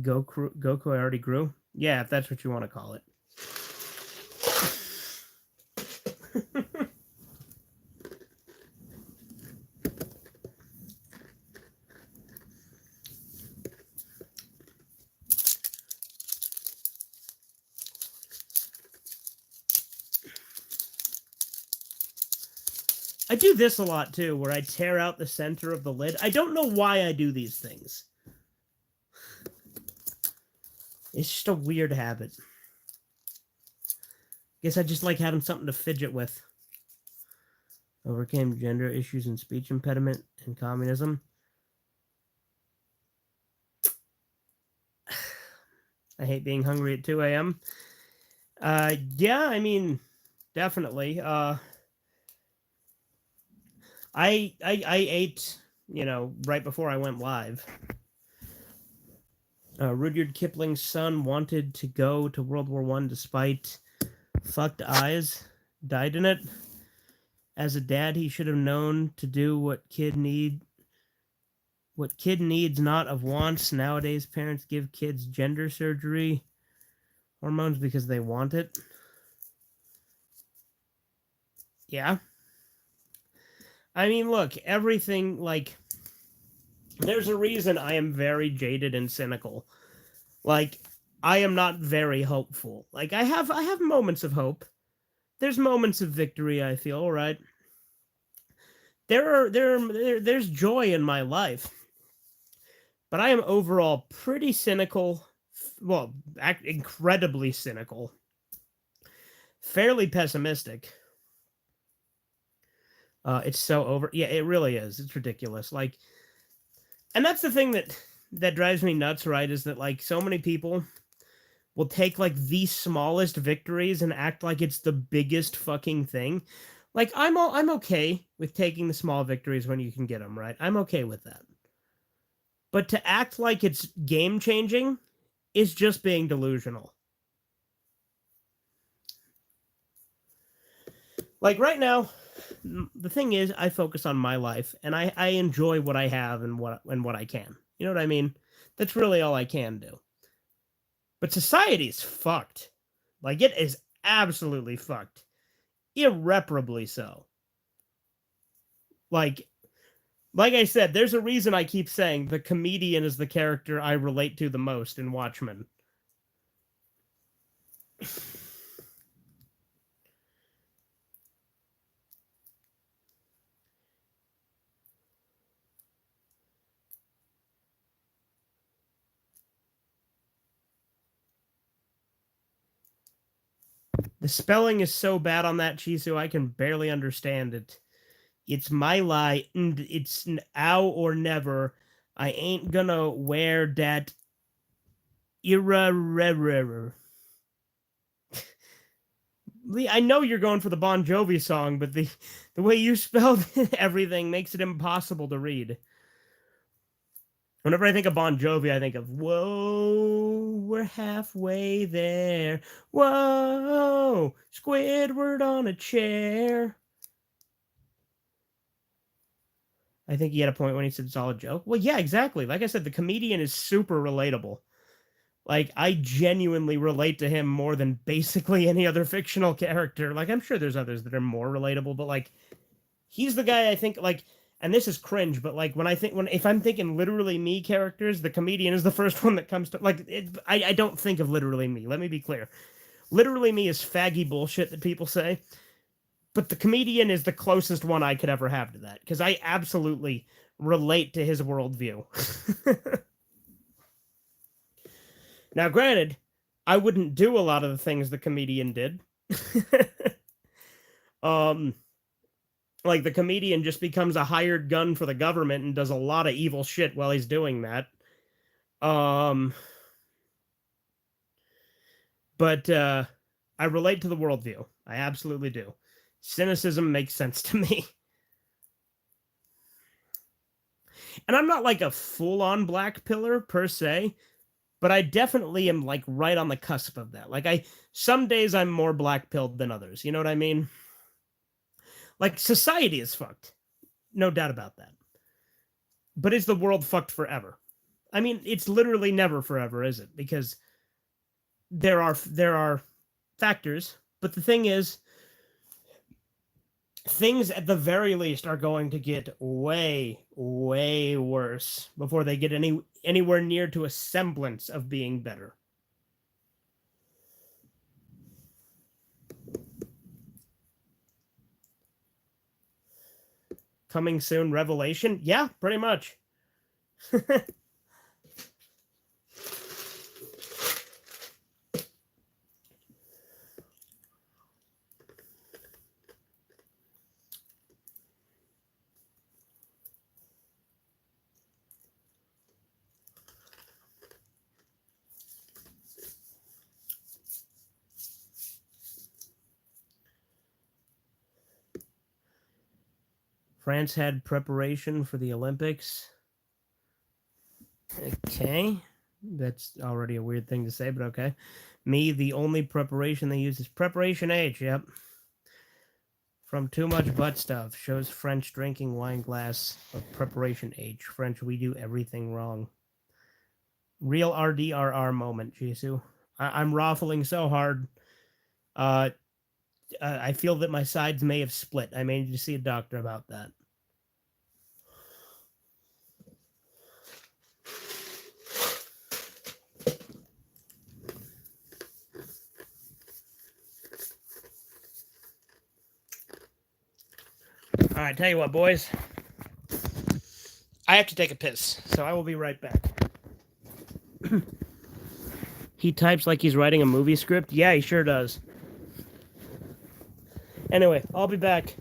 Goku I already grew? Yeah, if that's what you want to call it. I do this a lot too, where I tear out the center of the lid. I don't know why I do these things. It's just a weird habit. Guess I just like having something to fidget with. Overcame gender issues and speech impediment and communism. I hate being hungry at 2 a.m. Yeah, I mean, definitely. I ate, right before I went live. Rudyard Kipling's son wanted to go to World War I despite fucked eyes. Died in it. As a dad, he should have known to do what kid needs, not of wants. Nowadays, parents give kids gender surgery, hormones because they want it. Yeah. I mean, look, everything, like, there's a reason I am very jaded and cynical. Like, I am not very hopeful. Like, I have moments of hope. There's moments of victory, I feel, right? There's joy in my life. But I am overall pretty cynical. Well, incredibly cynical. Fairly pessimistic. It's so over. Yeah, it really is. It's ridiculous. Like, and that's the thing that drives me nuts, right? Is that, like, so many people will take, like, the smallest victories and act like it's the biggest fucking thing. Like, I'm okay with taking the small victories when you can get them, right? I'm okay with that. But to act like it's game changing is just being delusional. Like right now, the thing is, I focus on my life, and I enjoy what I have and what I can. You know what I mean? That's really all I can do. But society's fucked. Like it is absolutely fucked, irreparably so. Like I said, there's a reason I keep saying the comedian is the character I relate to the most in Watchmen. The spelling is so bad on that, Chisu, I can barely understand it. It's my lie, and it's ow or never. I ain't gonna wear that irreverent. I know you're going for the Bon Jovi song, but the way you spelled everything makes it impossible to read. Whenever I think of Bon Jovi, I think of, whoa, we're halfway there. Whoa, Squidward on a chair. I think he had a point when he said solid joke. Well, yeah, exactly. Like I said, the comedian is super relatable. Like, I genuinely relate to him more than basically any other fictional character. Like, I'm sure there's others that are more relatable, but, like, he's the guy I think, like, and this is cringe, but, like, if I'm thinking literally me characters, the comedian is the first one that comes to, like, I don't think of literally me. Let me be clear. Literally me is faggy bullshit that people say, but the comedian is the closest one I could ever have to that, because I absolutely relate to his worldview. Now, granted, I wouldn't do a lot of the things the comedian did. Like the comedian just becomes a hired gun for the government and does a lot of evil shit while he's doing that. But I relate to the worldview. I absolutely do. Cynicism makes sense to me. And I'm not like a full-on black pillar per se, but I definitely am like right on the cusp of that. Like some days I'm more black pilled than others. You know what I mean? Like society is fucked. No doubt about that. But is the world fucked forever? I mean, it's literally never forever, is it? Because there are factors, but the thing is, things at the very least are going to get way, way worse before they get anywhere near to a semblance of being better. Coming soon revelation? Yeah, pretty much. France had preparation for the Olympics. Okay. That's already a weird thing to say, but okay. Me, the only preparation they use is Preparation H, yep. From too much butt stuff. Shows French drinking wine glass of Preparation H. French, we do everything wrong. Real RDRR moment, Jisoo. I'm raffling so hard. I feel that my sides may have split. I may need to see a doctor about that. All right, tell you what, boys. I have to take a piss, so I will be right back. He types like he's writing a movie script? Yeah, he sure does. Anyway, I'll be back.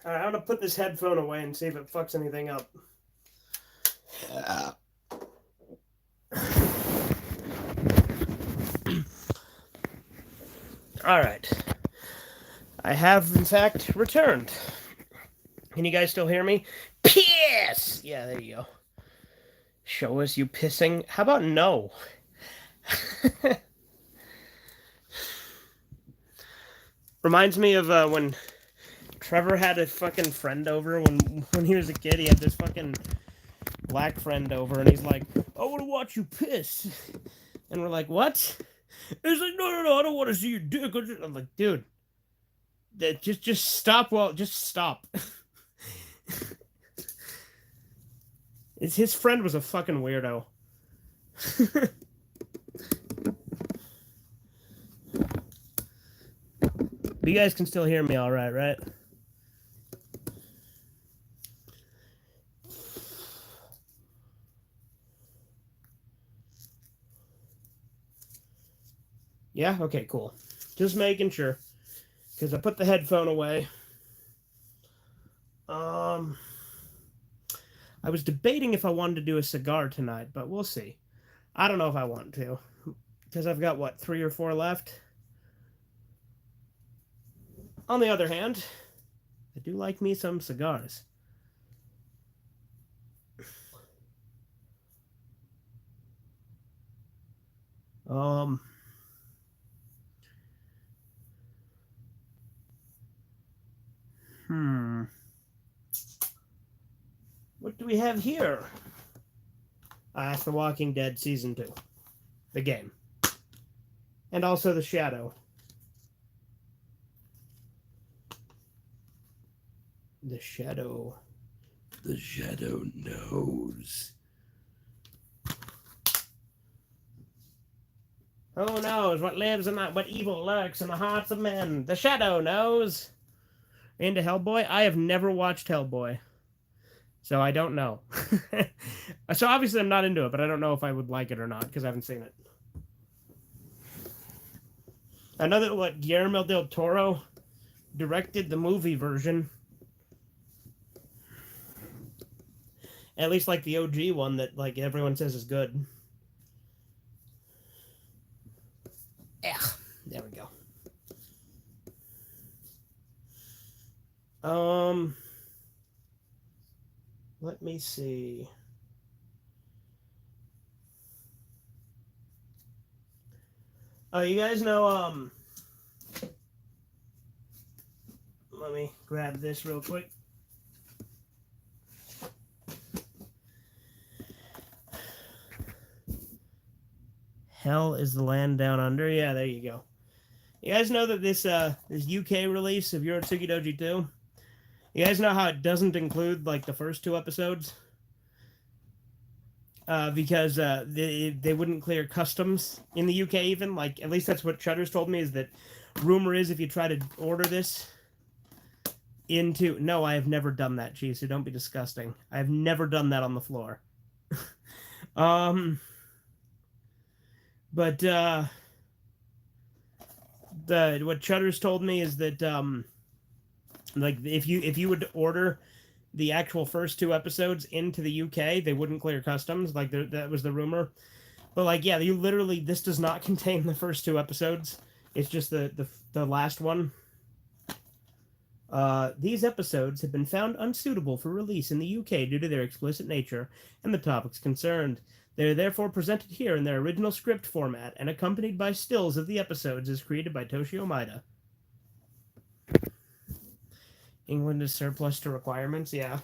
Alright, I'm gonna put this headphone away and see if it fucks anything up. Alright. I have, in fact, returned. Can you guys still hear me? Piss! Yeah, there you go. Show us you pissing. How about no? Reminds me of when Trevor had a fucking friend over when he was a kid. He had this fucking black friend over, and he's like, "I want to watch you piss," and we're like, "What?" He's like, "No, I don't want to see your dick." I'm like, "Dude, just stop. Well, just stop." His friend was a fucking weirdo. But you guys can still hear me all right, right? Yeah? Okay, cool. Just making sure. Because I put the headphone away. I was debating if I wanted to do a cigar tonight, but we'll see. I don't know if I want to. Because I've got, what, 3 or 4 left? On the other hand, I do like me some cigars. What do we have here? It's The Walking Dead Season 2. The game. And also The Shadow. The Shadow. The Shadow knows. Who knows what lives in that, what evil lurks in the hearts of men? The Shadow knows. Into Hellboy? I have never watched Hellboy. So I don't know. So obviously I'm not into it, but I don't know if I would like it or not, because I haven't seen it. I know that what Guillermo del Toro directed the movie version. At least like the OG one that like everyone says is good. Yeah, there we go. Let me see. Oh, you guys know, let me grab this real quick. Hell is the Land Down Under. Yeah, there you go. You guys know that this UK release of Yoritsuki Doji 2, you guys know how it doesn't include like the first 2 episodes? Because they wouldn't clear customs in the UK even. Like, at least that's what Chudder's told me, is that rumor is if you try to order this into... No, I have never done that, Cheese, so don't be disgusting. I have never done that on the floor. But what Chudder's told me is that like if you would order the actual first 2 episodes into the UK, they wouldn't clear customs. Like that was the rumor. But like, yeah, you literally, this does not contain the first 2 episodes. It's just the last one. These episodes have been found unsuitable for release in the UK due to their explicit nature and the topics concerned. They are therefore presented here in their original script format and accompanied by stills of the episodes as created by Toshio Maeda. England is surplus to requirements, yeah.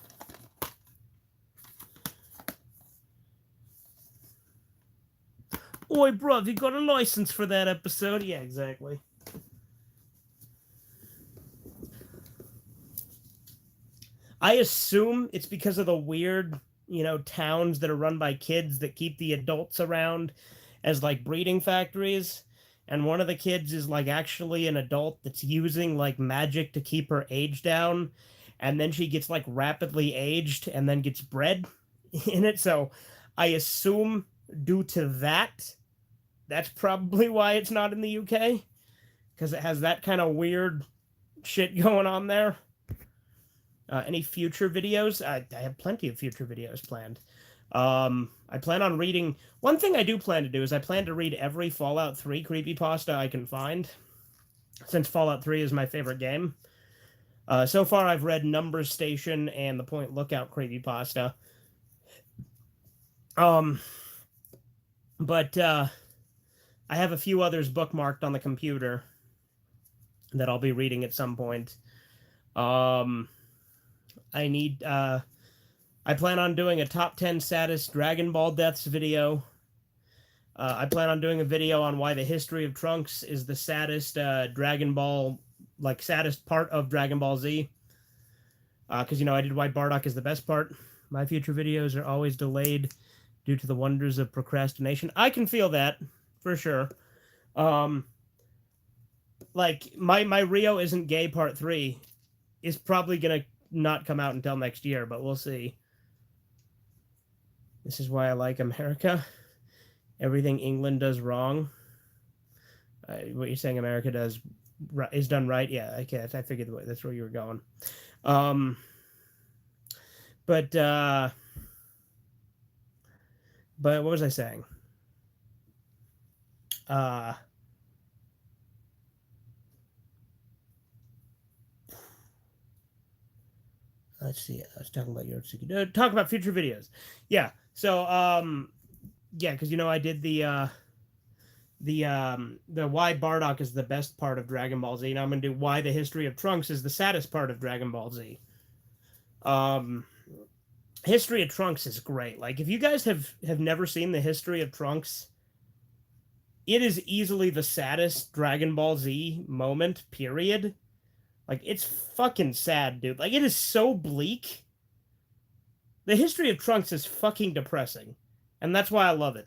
Oi, bruv, you got a license for that episode? Yeah, exactly. I assume it's because of the weird, towns that are run by kids that keep the adults around as, like, breeding factories. And one of the kids is, like, actually an adult that's using, like, magic to keep her age down. and then she gets like rapidly aged and then gets bred in it. So I assume due to that, that's probably why it's not in the UK, because it has that kind of weird shit going on there. Any future videos? I have plenty of future videos planned. I plan on reading... One thing I do plan to do is I plan to read every Fallout 3 creepypasta I can find, since Fallout 3 is my favorite game. So far, I've read Numbers Station and the Point Lookout creepypasta. But I have a few others bookmarked on the computer that I'll be reading at some point. I plan on doing a top 10 saddest Dragon Ball deaths video. I plan on doing a video on why the history of Trunks is the saddest Dragon Ball, like saddest part of Dragon Ball Z. Because, I did why Bardock is the best part. My future videos are always delayed due to the wonders of procrastination. I can feel that, for sure. Like, my Rio Isn't Gay Part 3 is probably going to not come out until next year, but we'll see. This is why I like America. Everything England does wrong. What you're saying America is done right? Yeah, okay, I figured that's where you were going. But what was I saying? Let's see. I was talking about talk about future videos. Yeah. So yeah, because I did the why Bardock is the best part of Dragon Ball Z. Now I'm gonna do why the history of Trunks is the saddest part of Dragon Ball Z. History of Trunks is great. Like, if you guys have never seen the history of Trunks, it is easily the saddest Dragon Ball Z moment, period. Like, it's fucking sad, dude. Like, it is so bleak. The history of Trunks is fucking depressing. And that's why I love it.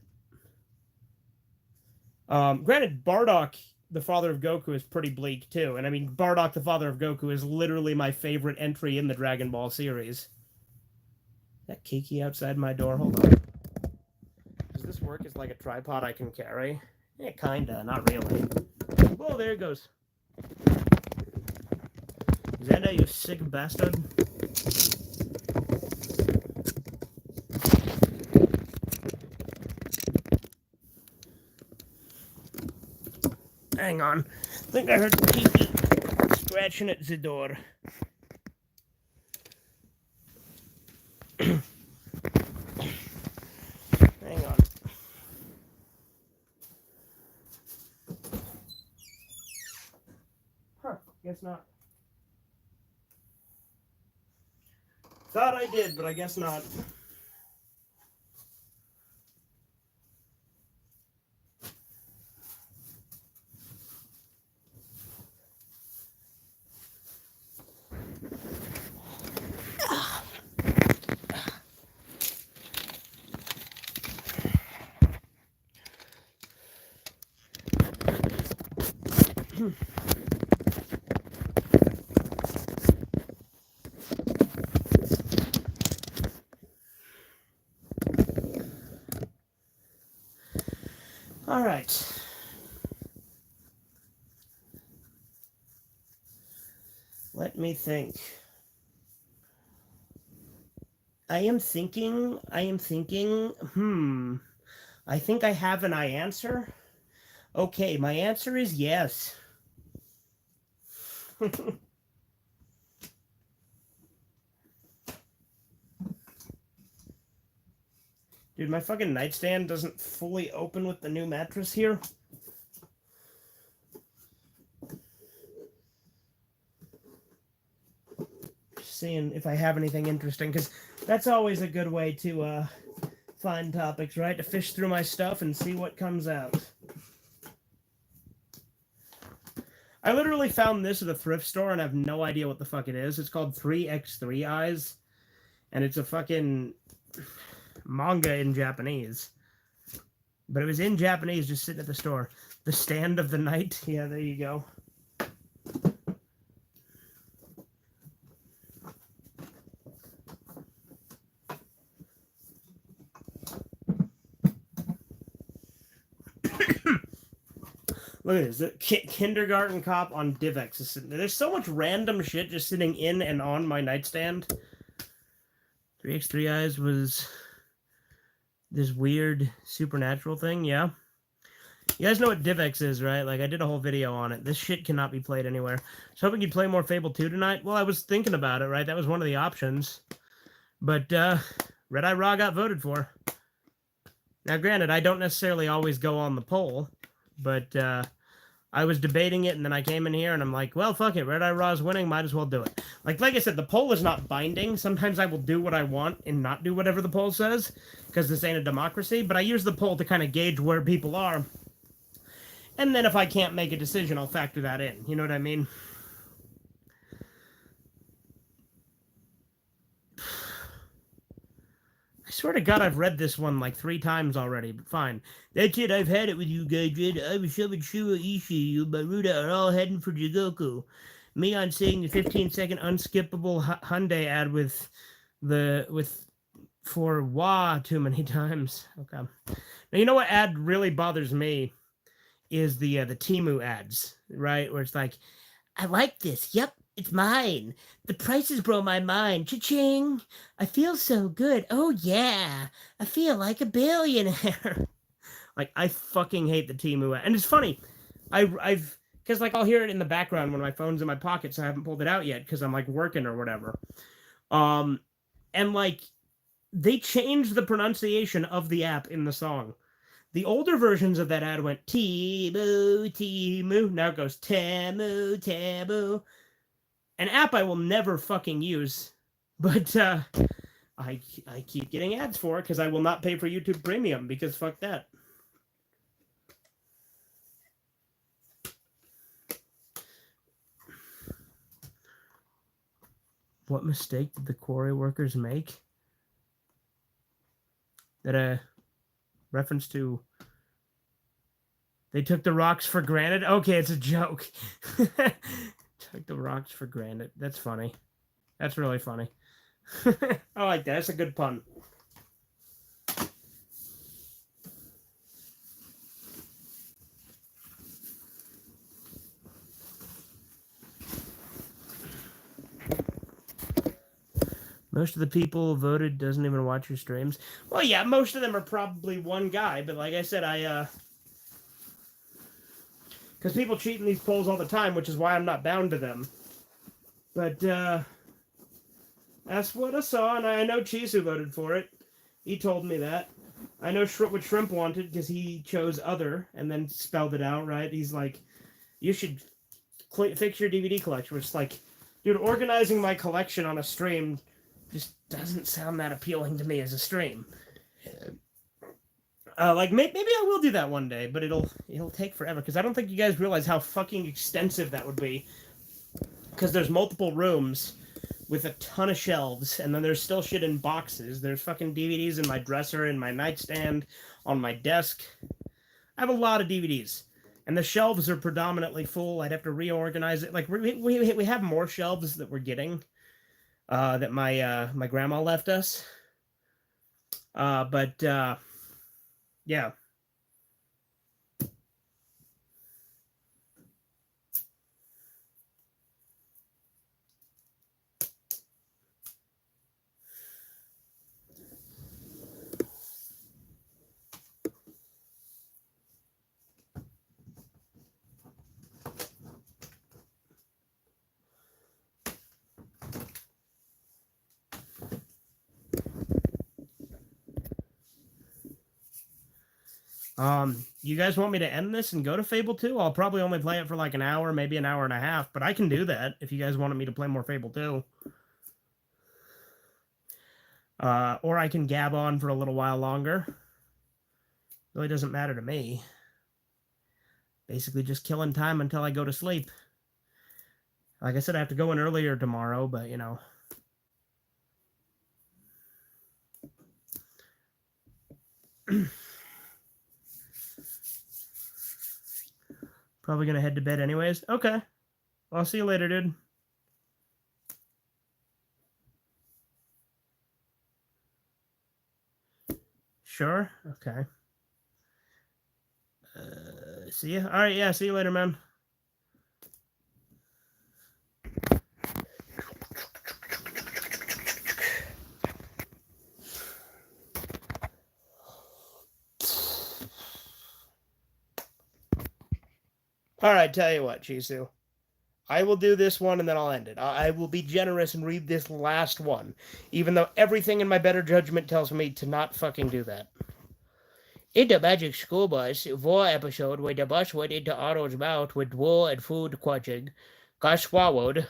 Granted, Bardock, the father of Goku, is pretty bleak, too. And I mean, Bardock, the father of Goku, is literally my favorite entry in the Dragon Ball series. Is that Kiki outside my door? Hold on. Does this work as like a tripod I can carry? Yeah, kinda. Not really. Whoa, there it goes. Xander, you sick bastard. Hang on. I think I heard Kiki scratching at the door. Hang on. Huh, guess not. Thought I did, but I guess not. All right. Let me think. I am thinking, I think I have an answer. Okay, my answer is yes. Dude, my fucking nightstand doesn't fully open with the new mattress here. Just seeing if I have anything interesting, because that's always a good way to find topics, right? To fish through my stuff and see what comes out. I literally found this at a thrift store and I have no idea what the fuck it is. It's called 3x3 Eyes, and it's a fucking manga in Japanese. But it was in Japanese, just sitting at the store. The Stand of the Night. Yeah, there you go. Look at this. The kindergarten cop on DivX is sitting there. There's so much random shit just sitting in and on my nightstand. 3x3 Eyes was this weird supernatural thing, yeah. You guys know what DivX is, right? Like, I did a whole video on it. This shit cannot be played anywhere. So hoping you'd play more Fable 2 tonight. Well, I was thinking about it, right? That was one of the options. But, Redeye Raw got voted for. Now, granted, I don't necessarily always go on the poll, but, I was debating it, and then I came in here, and I'm like, well, fuck it. Redeye Raw's winning. Might as well do it. Like I said, the poll is not binding. Sometimes I will do what I want and not do whatever the poll says, because this ain't a democracy. But I use the poll to kind of gauge where people are. And then if I can't make a decision, I'll factor that in. You know what I mean? I swear to God, I've read this one like 3 times already, but fine. That's it, I've had it with you guys, Red. I was shoving Shura Ishii, you Baruda are all heading for Jigoku. Me on seeing the 15-second unskippable Hyundai ad for Wah too many times. Okay. Now, you know what ad really bothers me? Is the Temu ads, right? Where it's like, I like this. Yep, it's mine. The prices blow my mind. Cha-ching! I feel so good. Oh yeah, I feel like a billionaire. Like, I fucking hate the Temu ad. And it's funny, I've because like I'll hear it in the background when my phone's in my pocket, so I haven't pulled it out yet because I'm like working or whatever. And like they changed the pronunciation of the app in the song. The older versions of that ad went Temu, Temu. Now it goes Temu, Temu. An app I will never fucking use, but I keep getting ads for it because I will not pay for YouTube Premium because fuck that. What mistake did the quarry workers make? That a reference to they took the rocks for granted? Okay, it's a joke. Took the rocks for granted. That's funny. That's really funny. I like that. That's a good pun. Most of the people who voted doesn't even watch your streams. Well, yeah, most of them are probably one guy, but like I said, because people cheat in these polls all the time, which is why I'm not bound to them. But, that's what I saw, and I know Chisu voted for it. He told me that. I know what Shrimp wanted, because he chose other, and then spelled it out, right? He's like, you should fix your DVD collection, which is like, dude, organizing my collection on a stream just doesn't sound that appealing to me as a stream. Like maybe I will do that one day, but it'll take forever because I don't think you guys realize how fucking extensive that would be. Because there's multiple rooms with a ton of shelves, and then there's still shit in boxes. There's fucking DVDs in my dresser, in my nightstand, on my desk. I have a lot of DVDs, and the shelves are predominantly full. I'd have to reorganize it. Like we have more shelves that we're getting, that my grandma left us. But yeah. You guys want me to end this and go to Fable 2? I'll probably only play it for like an hour, maybe an hour and a half, but I can do that if you guys wanted me to play more Fable 2. Or I can gab on for a little while longer. Really doesn't matter to me. Basically just killing time until I go to sleep. Like I said, I have to go in earlier tomorrow, but you know. Probably gonna head to bed anyways. Okay. I'll see you later, dude. Sure? Okay. See ya. All right, yeah, see you later, man. All right, tell you what, Chisu. I will do this one and then I'll end it. I will be generous and read this last one, even though everything in my better judgment tells me to not fucking do that. In the Magic School Bus, war episode where the bus went into Otto's mouth with wool and food crunching, got swallowed,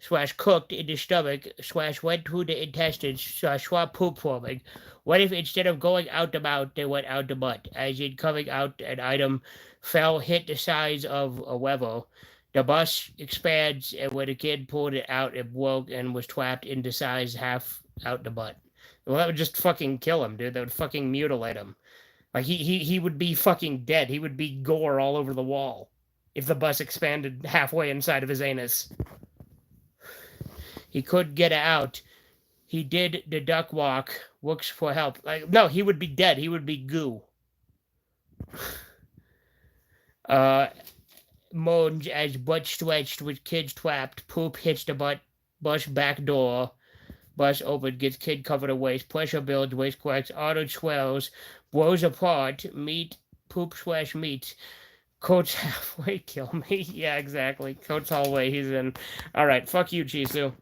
/ cooked in the stomach, / went through the intestines, / swap poop forming. What if instead of going out the mouth, they went out the butt? As in coming out, an item fell, hit the size of a level. The bus expands, and when the kid pulled it out, it broke and was trapped in the size half out the butt. Well, that would just fucking kill him, dude. That would fucking mutilate him. Like, he would be fucking dead. He would be gore all over the wall if the bus expanded halfway inside of his anus. He could get out. He did the duck walk. Looks for help. Like, no, he would be dead. He would be goo. Moans as butt stretched with kids trapped. Poop hits the butt. Bus back door. Bus open. Gets kid covered in waste. Pressure builds. Waste cracks. Auto swells. Blows apart. Meat. Poop / meat. Coach halfway kill me. Yeah, exactly. Coach hallway. He's in. All right. Fuck you, Chisu.